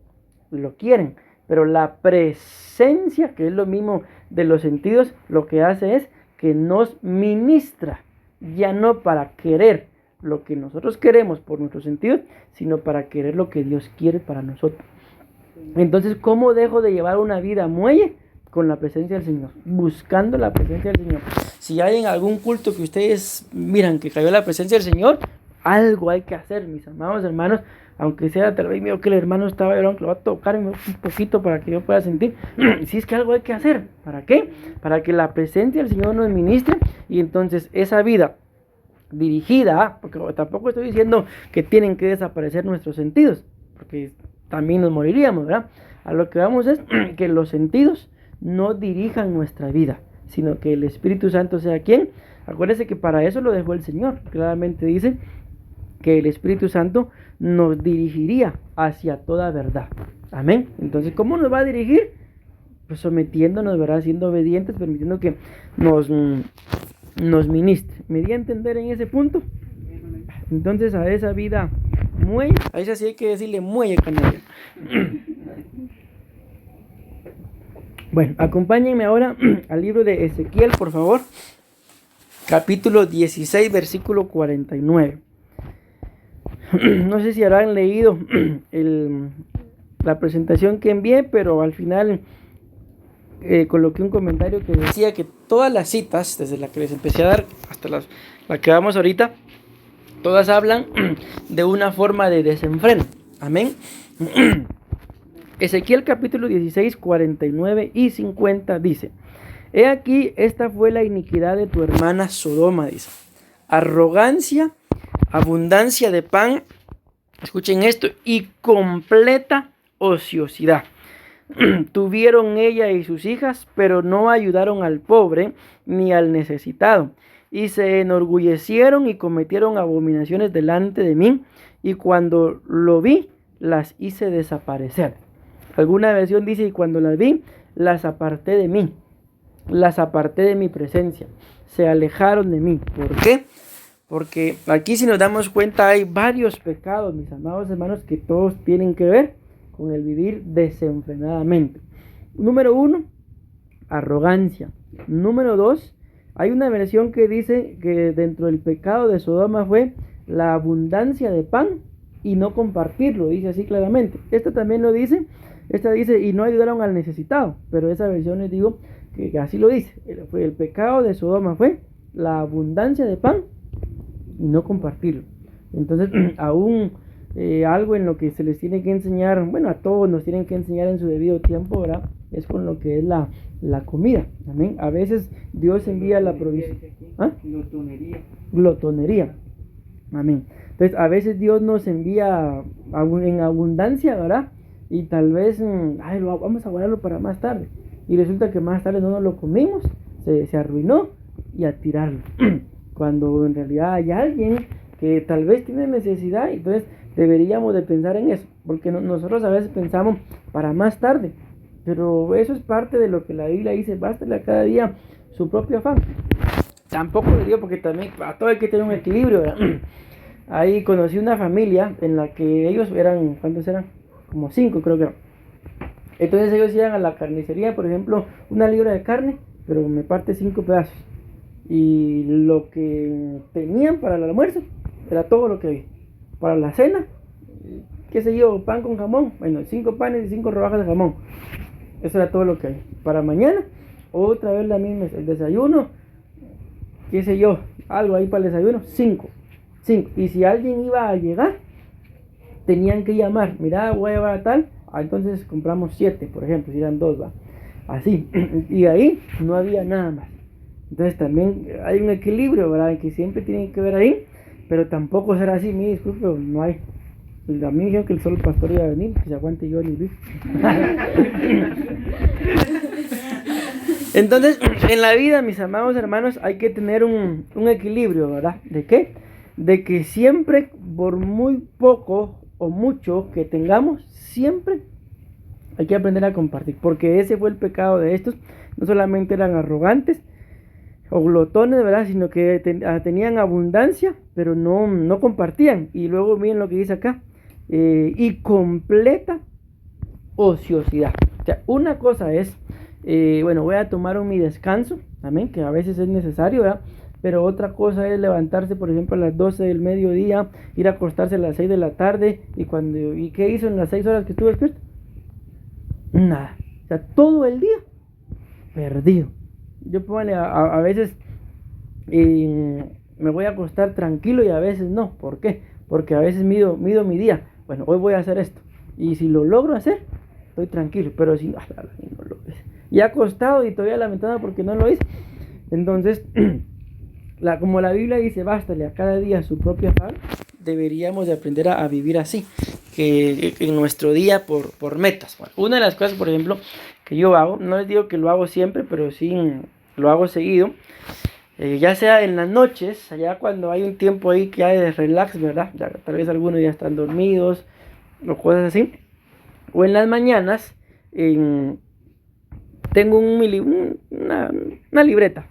lo quieren. Pero la presencia, que es lo mismo de los sentidos, lo que hace es que nos ministra, ya no para querer lo que nosotros queremos por nuestros sentidos, sino para querer lo que Dios quiere para nosotros. Entonces, ¿cómo dejo de llevar una vida muelle? Con la presencia del Señor, buscando la presencia del Señor. Si hay en algún culto que ustedes miran que cayó la presencia del Señor, algo hay que hacer, mis amados hermanos, aunque sea tal vez mío que el hermano estaba llorando, que lo va a tocar un poquito para que yo pueda sentir. Si es que algo hay que hacer, ¿para qué? Para que la presencia del Señor nos ministre, y entonces esa vida dirigida, porque tampoco estoy diciendo que tienen que desaparecer nuestros sentidos, porque también nos moriríamos, ¿verdad? A lo que vamos es que los sentidos no dirijan nuestra vida, sino que el Espíritu Santo sea quien. Acuérdense que para eso lo dejó el Señor. Claramente dice que el Espíritu Santo nos dirigiría hacia toda verdad. Amén. Entonces, ¿cómo nos va a dirigir? Pues sometiéndonos, ¿verdad? Siendo obedientes, permitiendo que nos ministre. ¿Me di a entender en ese punto? Entonces, a esa vida muelle, a esa sí hay que decirle muelle, canalla. Bueno, acompáñenme ahora al libro de Ezequiel, por favor. Capítulo 16, versículo 49. No sé si habrán leído la presentación que envié, pero al final coloqué un comentario que decía que todas las citas, desde la que les empecé a dar hasta la que vamos ahorita, todas hablan de una forma de desenfreno. Amén. Ezequiel capítulo 16, 49 y 50 dice: He aquí, esta fue la iniquidad de tu hermana Sodoma, dice. Arrogancia, abundancia de pan, escuchen esto, y completa ociosidad. Tuvieron ella y sus hijas, pero no ayudaron al pobre ni al necesitado. Y se enorgullecieron y cometieron abominaciones delante de mí, y cuando lo vi, las hice desaparecer. Alguna versión dice: y cuando las vi, las aparté de mí, las aparté de mi presencia, se alejaron de mí. ¿Por qué? Porque aquí, si nos damos cuenta, hay varios pecados, mis amados hermanos, que todos tienen que ver con el vivir desenfrenadamente. Número 1, arrogancia. Número 2, hay una versión que dice que dentro del pecado de Sodoma fue la abundancia de pan y no compartirlo, dice así claramente. Esta también lo dice, esta dice, y no ayudaron al necesitado, pero esa versión les digo que así lo dice. El pecado de Sodoma fue la abundancia de pan y no compartirlo. Entonces, aún algo en lo que se les tiene que enseñar, bueno, a todos nos tienen que enseñar en su debido tiempo, ¿verdad? Es con lo que es la comida. Amén. A veces Dios envía la provisión. ¿Ah? Glotonería. Amén. Entonces, a veces Dios nos envía en abundancia, ¿verdad? Y tal vez, vamos a guardarlo para más tarde. Y resulta que más tarde no nos lo comimos, se arruinó, y a tirarlo. Cuando en realidad hay alguien que tal vez tiene necesidad, entonces deberíamos de pensar en eso, porque nosotros a veces pensamos para más tarde, pero eso es parte de lo que la Biblia dice: bástale a cada día su propio afán. Tampoco le digo, porque también a todo hay que tener un equilibrio, ¿verdad? Ahí conocí una familia en la que ellos eran, ¿cuántos eran? Como 5 creo que eran. Entonces ellos iban a la carnicería, por ejemplo, 1 libra de carne, pero me parte 5 pedazos. Y lo que tenían para el almuerzo era todo lo que había. Para la cena, qué sé yo, pan con jamón, bueno, 5 panes y 5 rodajas de jamón. Eso era todo lo que había. Para mañana, otra vez la misma, el desayuno, qué sé yo, algo ahí para el desayuno, 5. Y si alguien iba a llegar, tenían que llamar: mira, voy a llevar a tal, entonces compramos 7, por ejemplo, si eran 2, va. Así, y ahí no había nada más. Entonces también hay un equilibrio, ¿verdad? Que siempre tiene que ver ahí, pero tampoco será así. Me disculpe, no hay. A mí me dijeron que el solo pastor iba a venir, que se aguante yo ni Luis. Entonces, en la vida, mis amados hermanos, hay que tener un equilibrio, ¿verdad? ¿De qué? De que siempre, por muy poco o mucho que tengamos, siempre hay que aprender a compartir, porque ese fue el pecado de estos. No solamente eran arrogantes o glotones, ¿verdad? Sino que tenían abundancia, pero no compartían. Y luego miren lo que dice acá: y completa ociosidad. O sea, una cosa es, voy a tomar mi descanso, amén, que a veces es necesario, ¿verdad? Pero otra cosa es levantarse, por ejemplo, a las 12 del mediodía, ir a acostarse a las 6 de la tarde, ¿y qué hizo en las 6 horas que estuvo despierto? Nada. O sea, todo el día perdido. Yo a veces me voy a acostar tranquilo y a veces no. ¿Por qué? Porque a veces mido mi día. Bueno, hoy voy a hacer esto. Y si lo logro hacer, estoy tranquilo. Pero si no lo hice. Y acostado y todavía lamentando porque no lo hice. Entonces, como la Biblia dice: bástale a cada día su propio afán, deberíamos de aprender a vivir así. Que en nuestro día por metas. Bueno, una de las cosas, por ejemplo, que yo hago, no les digo que lo hago siempre, pero sí lo hago seguido, ya sea en las noches, allá cuando hay un tiempo ahí que hay de relax, ¿verdad? Ya, tal vez algunos ya están dormidos o cosas así, o en las mañanas, tengo una libreta,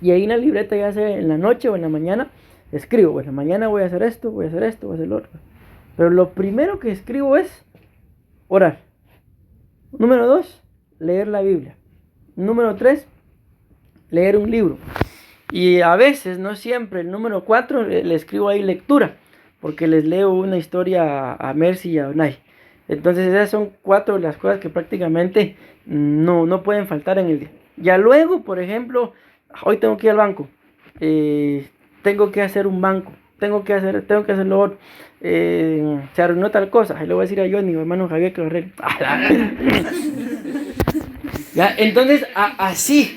y ahí en la libreta, ya sea en la noche o en la mañana, escribo: bueno, mañana voy a hacer esto, voy a hacer esto, voy a hacer lo otro. Pero lo primero que escribo es orar. Número 2, leer la Biblia. Número 3, leer un libro. Y a veces, no siempre, el número 4 le escribo ahí lectura, porque les leo una historia a Mercy y a Onay. Entonces esas son 4 de las cosas que prácticamente no pueden faltar en el día. Ya luego, por ejemplo, hoy tengo que ir al banco. Tengo que hacer un banco. tengo que hacer lo otro. Se arruinó tal cosa, ahí le voy a decir a Johnny, mi hermano Javier, que lo arregle. Ya, entonces, así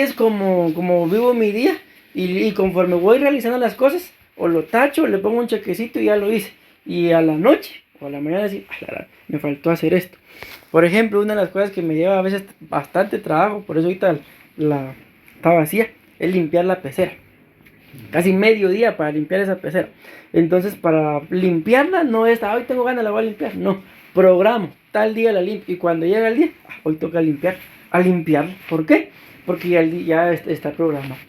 es como vivo mi día, y conforme voy realizando las cosas, o lo tacho, le pongo un chequecito y ya lo hice. Y a la noche o a la mañana decir, me faltó hacer esto. Por ejemplo, una de las cosas que me lleva a veces bastante trabajo, por eso ahorita está vacía, es limpiar la pecera. Casi medio día para limpiar esa pecera. Entonces, para limpiarla no es, hoy tengo ganas, la voy a limpiar. No, programo, tal día la limpio. Y cuando llega el día, hoy toca limpiarla. ¿Por qué? Porque ya está programado.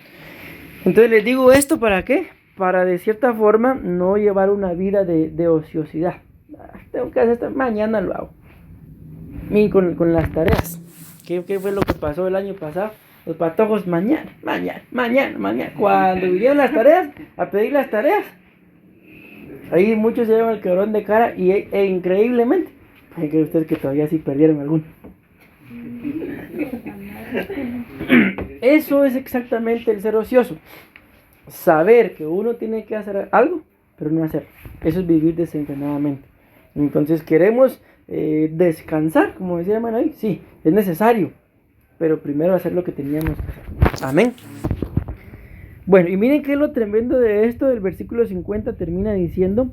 Entonces les digo esto, ¿para qué? Para de cierta forma no llevar una vida de ociosidad. Tengo que hacer esto, mañana lo hago. Miren, con las tareas. ¿Qué fue lo que pasó el año pasado? Los patojos mañana. Cuando vinieron las tareas, a pedir las tareas, ahí muchos se llevan el quebrón de cara e increíblemente, ¿pueden creer ustedes que todavía sí perdieron alguno? Eso es exactamente el ser ocioso. Saber que uno tiene que hacer algo, pero no hacerlo. Eso es vivir desenfrenadamente. Entonces queremos descansar, como decía hermano ahí, sí, es necesario, pero primero hacer lo que teníamos que hacer. Amén. Bueno, y miren qué es lo tremendo de esto. El versículo 50 termina diciendo,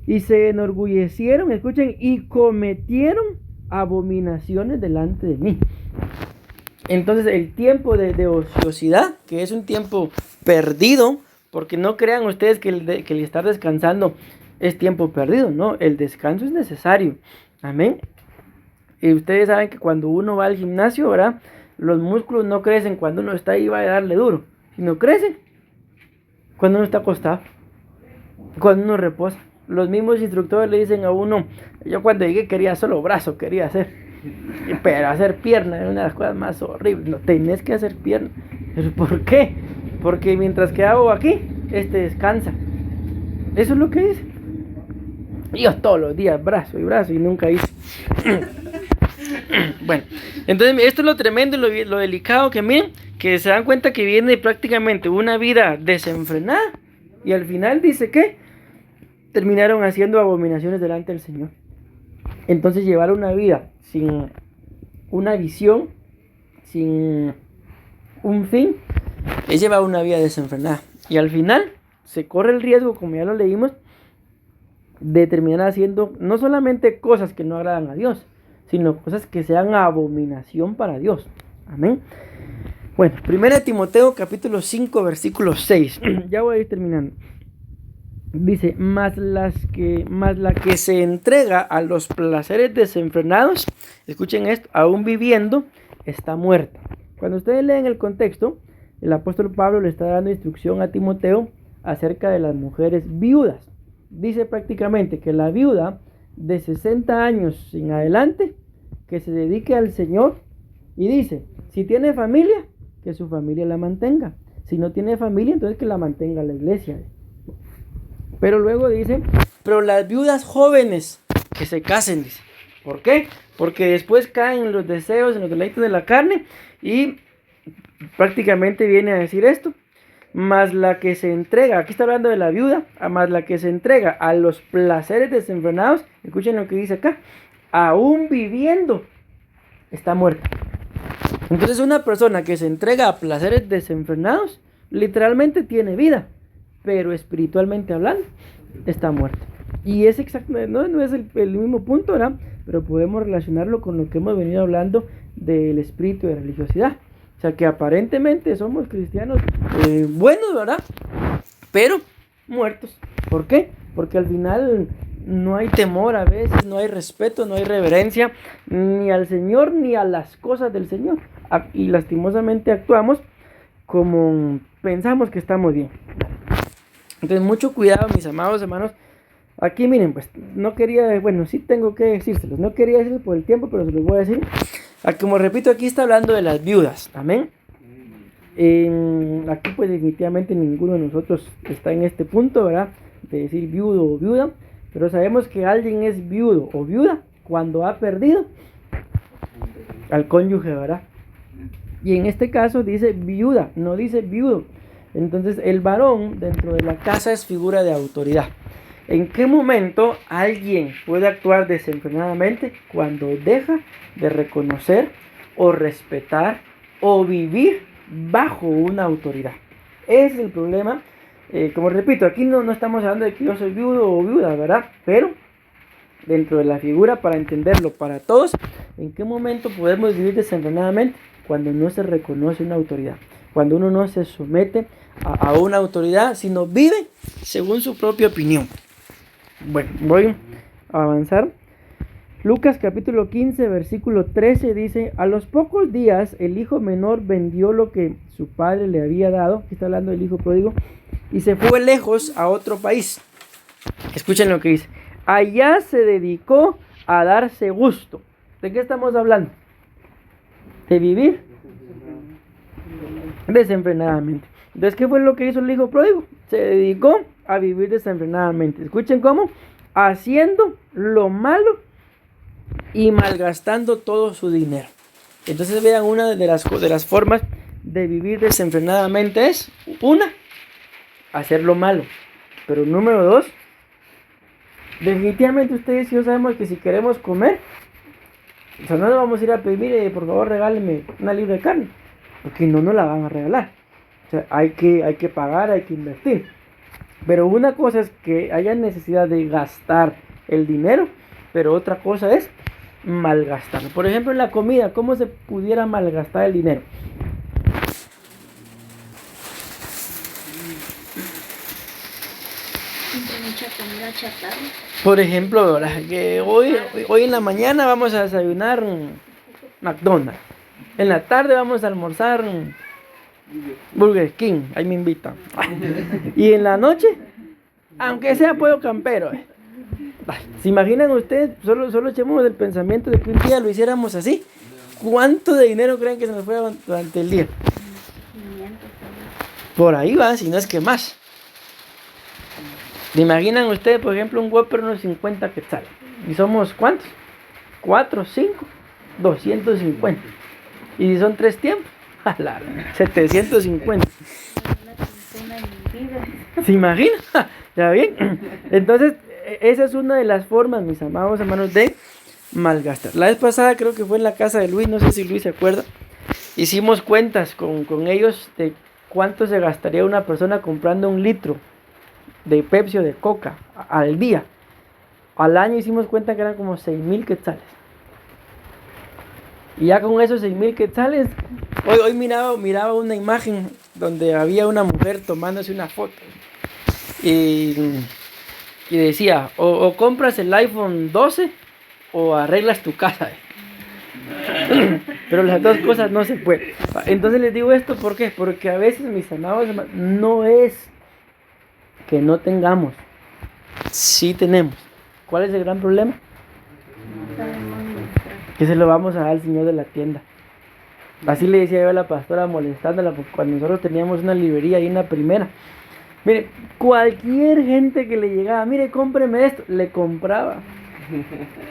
y se enorgullecieron, escuchen, y cometieron abominaciones delante de mí. Entonces el tiempo de ociosidad, que es un tiempo perdido, porque no crean ustedes que el estar descansando es tiempo perdido, no, el descanso es necesario. Amén. Y ustedes saben que cuando uno va al gimnasio, ¿verdad? Los músculos no crecen cuando uno está ahí va a darle duro, sino crecen cuando uno está acostado, cuando uno reposa. Los mismos instructores le dicen a uno, yo cuando llegué quería solo brazo, quería hacer, pero hacer pierna es una de las cosas más horribles. No tenés que hacer pierna. ¿Pero por qué? Porque mientras que hago aquí, descansa. Eso es lo que dice. Yo todos los días brazo y nunca hice. Bueno, entonces esto es lo tremendo y lo delicado, que miren, que se dan cuenta que viene prácticamente una vida desenfrenada, y al final dice que terminaron haciendo abominaciones delante del Señor. Entonces llevar una vida sin una visión, sin un fin, es llevar una vida desenfrenada, y al final se corre el riesgo, como ya lo leímos, de terminar haciendo no solamente cosas que no agradan a Dios, sino cosas que sean abominación para Dios. Amén. Bueno, 1 Timoteo capítulo 5 versículo 6. Ya voy a ir terminando. Dice, mas la que se entrega a los placeres desenfrenados, escuchen esto, aún viviendo, está muerta. Cuando ustedes leen el contexto, el apóstol Pablo le está dando instrucción a Timoteo acerca de las mujeres viudas. Dice prácticamente que la viuda de 60 años en adelante, que se dedique al Señor, y dice, si tiene familia, que su familia la mantenga. Si no tiene familia, entonces que la mantenga la iglesia. Pero luego dice, pero las viudas jóvenes que se casen, dice. ¿Por qué? Porque después caen en los deseos, en los deleites de la carne, y prácticamente viene a decir esto, más la que se entrega, aquí está hablando de la viuda, más la que se entrega a los placeres desenfrenados, escuchen lo que dice acá, aún viviendo, está muerta. Entonces una persona que se entrega a placeres desenfrenados, literalmente tiene vida, pero espiritualmente hablando, está muerta. Y es exactamente, no es el mismo punto, ¿verdad? Pero podemos relacionarlo con lo que hemos venido hablando del espíritu de religiosidad. O sea que aparentemente somos cristianos buenos, ¿verdad? Pero muertos. ¿Por qué? Porque al final no hay temor a veces, no hay respeto, no hay reverencia ni al Señor ni a las cosas del Señor. Y lastimosamente actuamos como pensamos que estamos bien. Entonces mucho cuidado, mis amados hermanos. Aquí miren, pues no quería, bueno, sí tengo que decírselos, no quería decirlo por el tiempo, pero se los voy a decir. Como repito, aquí está hablando de las viudas, amén. Aquí pues definitivamente ninguno de nosotros está en este punto, ¿verdad? De decir viudo o viuda, pero sabemos que alguien es viudo o viuda cuando ha perdido al cónyuge, ¿verdad? Y en este caso dice viuda, no dice viudo. Entonces el varón dentro de la casa es figura de autoridad. ¿En qué momento alguien puede actuar desenfrenadamente? Cuando deja de reconocer o respetar o vivir bajo una autoridad. Ese es el problema. Como repito, aquí no estamos hablando de que yo soy viudo o viuda, ¿verdad? Pero dentro de la figura, para entenderlo para todos, ¿en qué momento podemos vivir desenfrenadamente? Cuando no se reconoce una autoridad, cuando uno no se somete a una autoridad, sino vive según su propia opinión. Bueno, voy a avanzar. Lucas capítulo 15, versículo 13 dice: a los pocos días el hijo menor vendió lo que su padre le había dado, aquí está hablando del hijo pródigo, y se fue lejos a otro país. Escuchen lo que dice: allá se dedicó a darse gusto. ¿De qué estamos hablando? De vivir desenfrenadamente. Entonces, ¿qué fue lo que hizo el hijo pródigo? Se dedicó a vivir desenfrenadamente. Escuchen cómo: haciendo lo malo y malgastando todo su dinero. Entonces vean, una de las formas de vivir desenfrenadamente es: una, hacer lo malo. Pero número dos, definitivamente ustedes y yo sabemos que si queremos comer, o sea, no le vamos a ir a pedir, por favor regáleme una libra de carne, porque no nos la van a regalar. O sea, hay que pagar, hay que invertir. Pero una cosa es que haya necesidad de gastar el dinero, pero otra cosa es malgastarlo. Por ejemplo, en la comida, ¿cómo se pudiera malgastar el dinero? Mucha comida chatarra. Por ejemplo, que hoy en la mañana vamos a desayunar McDonald's. En la tarde vamos a almorzar Burger King. Ahí me invitan. Y en la noche, aunque sea pollo campero. ¿Se imaginan ustedes? Solo echemos el pensamiento de que un día lo hiciéramos así. ¿Cuánto de dinero creen que se nos fue durante el día? 500. Por ahí va, si no es que más. ¿Se imaginan ustedes, por ejemplo, un Whopper unos 50 quetzales? ¿Y somos cuántos? 4, 5, 250. ¿Y si son 3 tiempos? 750. ¿Se imagina? ¿Ya bien? Entonces, esa es una de las formas, mis amados hermanos, de malgastar. La vez pasada creo que fue en la casa de Luis, no sé si Luis se acuerda. Hicimos cuentas con ellos de cuánto se gastaría una persona comprando 1 litro de Pepsi o de Coca al día. Al año hicimos cuenta que eran como 6,000 quetzales. Y ya con esos 6,000 quetzales, hoy miraba una imagen donde había una mujer tomándose una foto. Y decía, o compras el iPhone 12 o arreglas tu casa. Pero las dos cosas no se pueden. Entonces les digo esto, ¿por qué? Porque a veces, mis amados hermanos, no es que no tengamos, sí tenemos. ¿Cuál es el gran problema? Que se lo vamos a dar al señor de la tienda. Así le decía yo a la pastora, molestándola, porque cuando nosotros teníamos una librería ahí en la primera, mire, cualquier gente que le llegaba, mire, cómpreme esto, le compraba.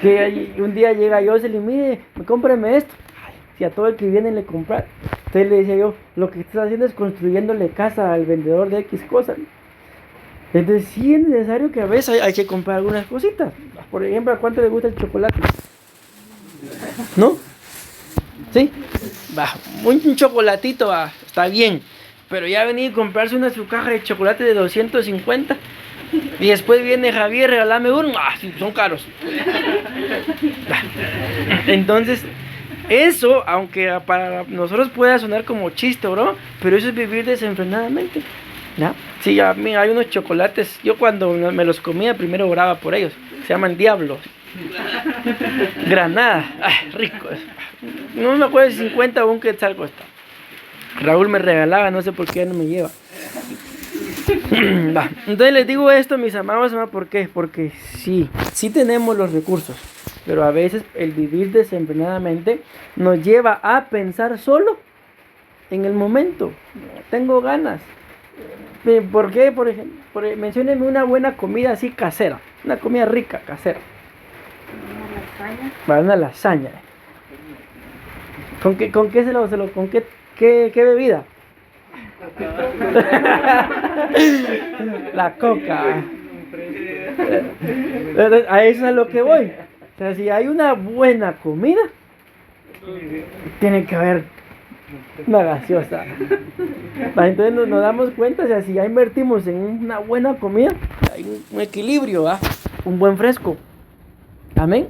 Que un día llega Jocelyn, mire, cómpreme esto. Ay, si a todo el que viene le compra. Entonces le decía yo, lo que estás haciendo es construyéndole casa al vendedor de X cosas. Entonces sí es necesario que a veces hay que comprar algunas cositas. Por ejemplo, ¿a cuánto le gusta el chocolate? ¿No? ¿Sí? Un chocolatito está bien. Pero ya venir a comprarse su caja de chocolate de 250 y después viene Javier, regálame uno. Sí, son caros. Entonces, eso, aunque para nosotros pueda sonar como chiste, bro, pero eso es vivir desenfrenadamente. ¿Ya? Sí, a mí hay unos chocolates, yo cuando me los comía primero oraba por ellos, se llaman Diablos. Granada, ricos. No me acuerdo si 50 o un quetzal cuesta. Raúl me regalaba, no sé por qué ya no me lleva. Entonces les digo esto, mis amados, ¿por qué? Porque sí tenemos los recursos, pero a veces el vivir desenfrenadamente nos lleva a pensar solo en el momento. Tengo ganas. ¿Por qué? Por ejemplo, menciónenme una buena comida así casera, una comida rica, casera. Una lasaña. Para una lasaña. ¿Con qué qué bebida? La coca. A eso es a lo que voy. O sea, si hay una buena comida, tiene que haber una gaseosa. Entonces nos damos cuenta, o sea, si ya invertimos en una buena comida, hay un equilibrio, ¿va? Un buen fresco. Amén.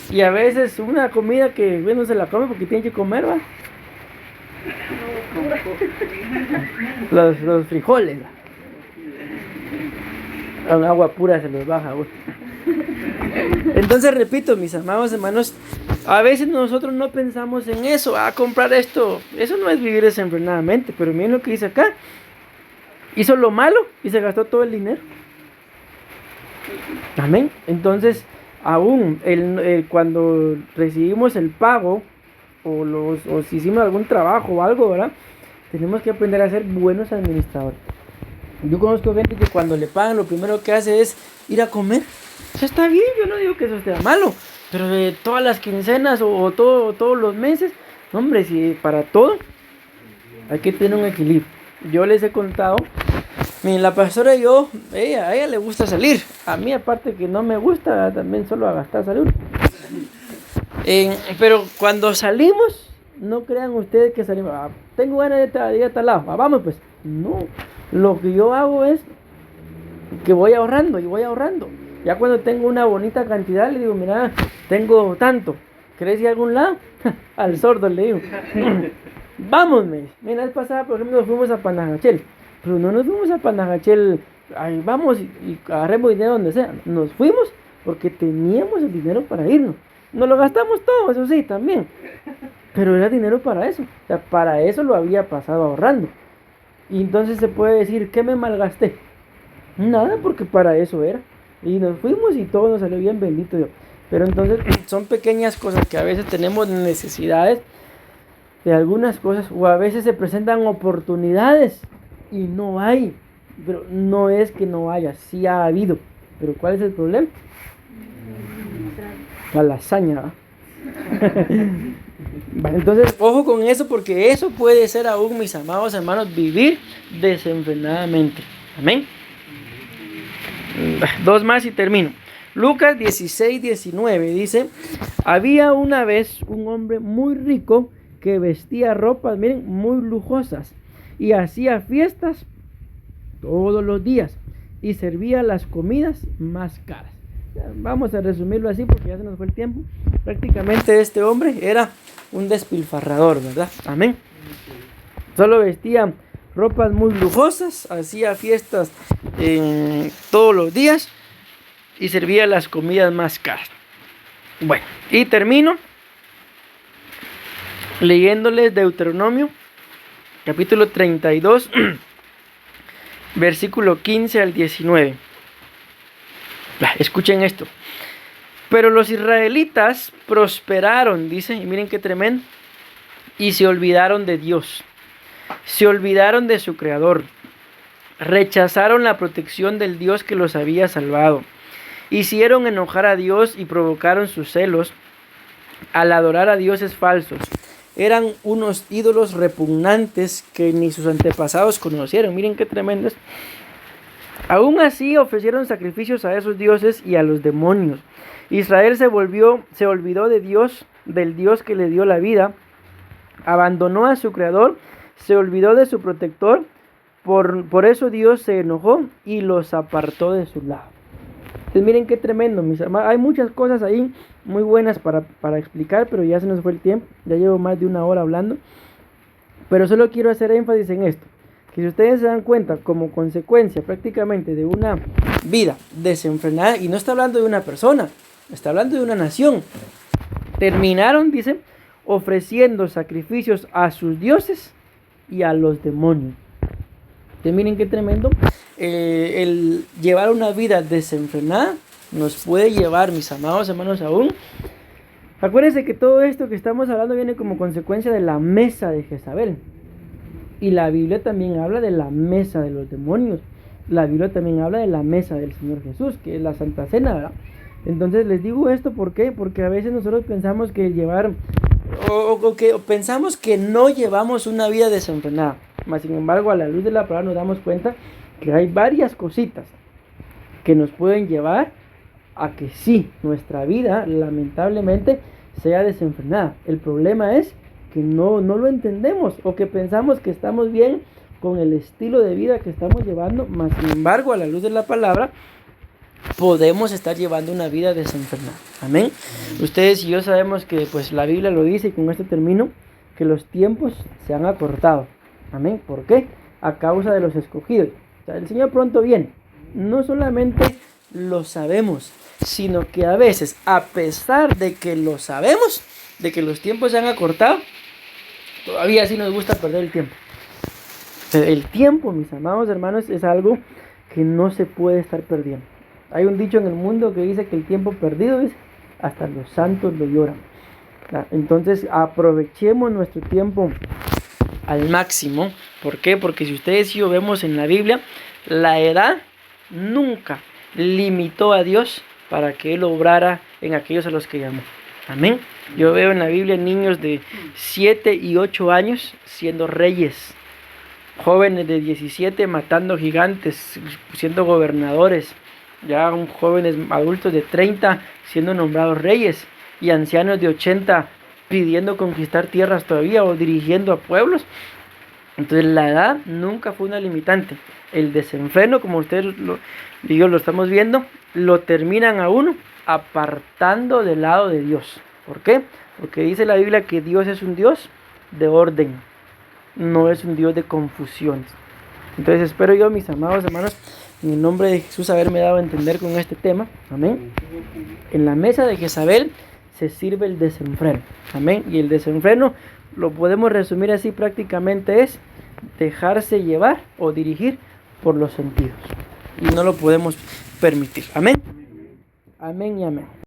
Y a veces una comida que bueno, se la come porque tiene que comer, ¿va? Los frijoles, ¿va? Con agua pura se los baja, güey. Entonces repito, mis amados hermanos, a veces nosotros no pensamos en eso, a comprar esto. Eso no es vivir desenfrenadamente, pero miren lo que dice acá. Hizo lo malo y se gastó todo el dinero. Amén. Entonces, aún cuando recibimos el pago o si hicimos algún trabajo o algo, ¿verdad? Tenemos que aprender a ser buenos administradores. Yo conozco gente que cuando le pagan lo primero que hace es ir a comer. Eso está bien, yo no digo que eso esté malo, pero de todas las quincenas o todos los meses, hombre, si para todo hay que tener un equilibrio. Yo les he contado, miren, la pastora y yo, a ella le gusta salir. A mí aparte que no me gusta, también solo a gastar salud. Pero cuando salimos, no crean ustedes que salimos, tengo ganas de ir a tal lado, vamos pues. No, lo que yo hago es que voy ahorrando y voy ahorrando. Ya cuando tengo una bonita cantidad, le digo, mira, tengo tanto, ¿querés ir a algún lado? Al sordo le digo, vamos, mira, la vez pasada, por ejemplo, nos fuimos a Panajachel, pero no nos fuimos a Panajachel, ahí vamos y agarremos dinero donde sea, nos fuimos porque teníamos el dinero para irnos, nos lo gastamos todo, eso sí, también, pero era dinero para eso, o sea, para eso lo había pasado ahorrando, y entonces se puede decir, ¿qué me malgasté? Nada, porque para eso era. Y nos fuimos y todo nos salió bien, bendito Dios. Pero entonces son pequeñas cosas que a veces tenemos necesidades de algunas cosas, o a veces se presentan oportunidades y no hay. Pero no es que no haya, sí ha habido. Pero ¿cuál es el problema? La lasaña, ¿va? Vale, entonces ojo con eso, porque eso puede ser aún, mis amados hermanos, vivir desenfrenadamente. Amén. Dos más y termino. Lucas 16:19 dice: había una vez un hombre muy rico que vestía ropas, miren, muy lujosas, y hacía fiestas todos los días y servía las comidas más caras. Vamos a resumirlo así porque ya se nos fue el tiempo. Prácticamente este hombre era un despilfarrador, ¿verdad? Amén. Solo vestía ropas muy lujosas, hacía fiestas todos los días y servía las comidas más caras. Bueno, y termino leyéndoles Deuteronomio, capítulo 32, versículo 15 al 19. Escuchen esto. Pero los israelitas prosperaron, dice, y miren qué tremendo, y se olvidaron de Dios. Se olvidaron de su Creador, rechazaron la protección del Dios que los había salvado, hicieron enojar a Dios y provocaron sus celos al adorar a dioses falsos. Eran unos ídolos repugnantes que ni sus antepasados conocieron. Miren qué tremendo es. Aún así ofrecieron sacrificios a esos dioses y a los demonios. Israel se olvidó de Dios, del Dios que le dio la vida, abandonó a su Creador, se olvidó de su protector, por eso Dios se enojó y los apartó de su lado. Entonces miren qué tremendo, mis amados. Hay muchas cosas ahí muy buenas para explicar, pero ya se nos fue el tiempo, ya llevo más de una hora hablando, pero solo quiero hacer énfasis en esto, que si ustedes se dan cuenta, como consecuencia prácticamente de una vida desenfrenada, y no está hablando de una persona, está hablando de una nación, terminaron, dice, ofreciendo sacrificios a sus dioses y a los demonios. Entonces miren qué tremendo. El llevar una vida desenfrenada nos puede llevar, mis amados hermanos, aún. Acuérdense que todo esto que estamos hablando viene como consecuencia de la mesa de Jezabel. Y la Biblia también habla de la mesa de los demonios. La Biblia también habla de la mesa del Señor Jesús, que es la Santa Cena, ¿verdad? Entonces les digo esto, ¿por qué? Porque a veces nosotros pensamos que pensamos que no llevamos una vida desenfrenada. Mas sin embargo, a la luz de la palabra nos damos cuenta que hay varias cositas que nos pueden llevar a que sí, nuestra vida lamentablemente sea desenfrenada. El problema es que no lo entendemos, o que pensamos que estamos bien con el estilo de vida que estamos llevando, mas sin embargo, a la luz de la palabra, podemos estar llevando una vida desenfrenada. Amén. Ustedes y yo sabemos que pues la Biblia lo dice, y con esto termino, que los tiempos se han acortado. Amén. ¿Por qué? A causa de los escogidos. O sea, el Señor pronto viene. No solamente lo sabemos, sino que a veces, a pesar de que lo sabemos, de que los tiempos se han acortado, todavía sí nos gusta perder el tiempo. El tiempo, mis amados hermanos, es algo que no se puede estar perdiendo. Hay un dicho en el mundo que dice que el tiempo perdido es hasta los santos lo lloran. Entonces aprovechemos nuestro tiempo al máximo. ¿Por qué? Porque si ustedes y yo vemos en la Biblia, la edad nunca limitó a Dios para que Él obrara en aquellos a los que llamó. Amén. Yo veo en la Biblia niños de 7 y 8 años siendo reyes, jóvenes de 17 matando gigantes, siendo gobernadores, ya jóvenes adultos de 30 siendo nombrados reyes, y ancianos de 80 pidiendo conquistar tierras todavía o dirigiendo a pueblos. Entonces la edad nunca fue una limitante. El desenfreno, como ustedes lo estamos viendo, lo terminan a uno apartando del lado de Dios. ¿Por qué? Porque dice la Biblia que Dios es un Dios de orden, no es un Dios de confusiones. Entonces espero yo, mis amados hermanos, en el nombre de Jesús, haberme dado a entender con este tema. Amén. En la mesa de Jezabel se sirve el desenfreno. Amén. Y el desenfreno lo podemos resumir así, prácticamente es dejarse llevar o dirigir por los sentidos. Y no lo podemos permitir. Amén. Amén y amén.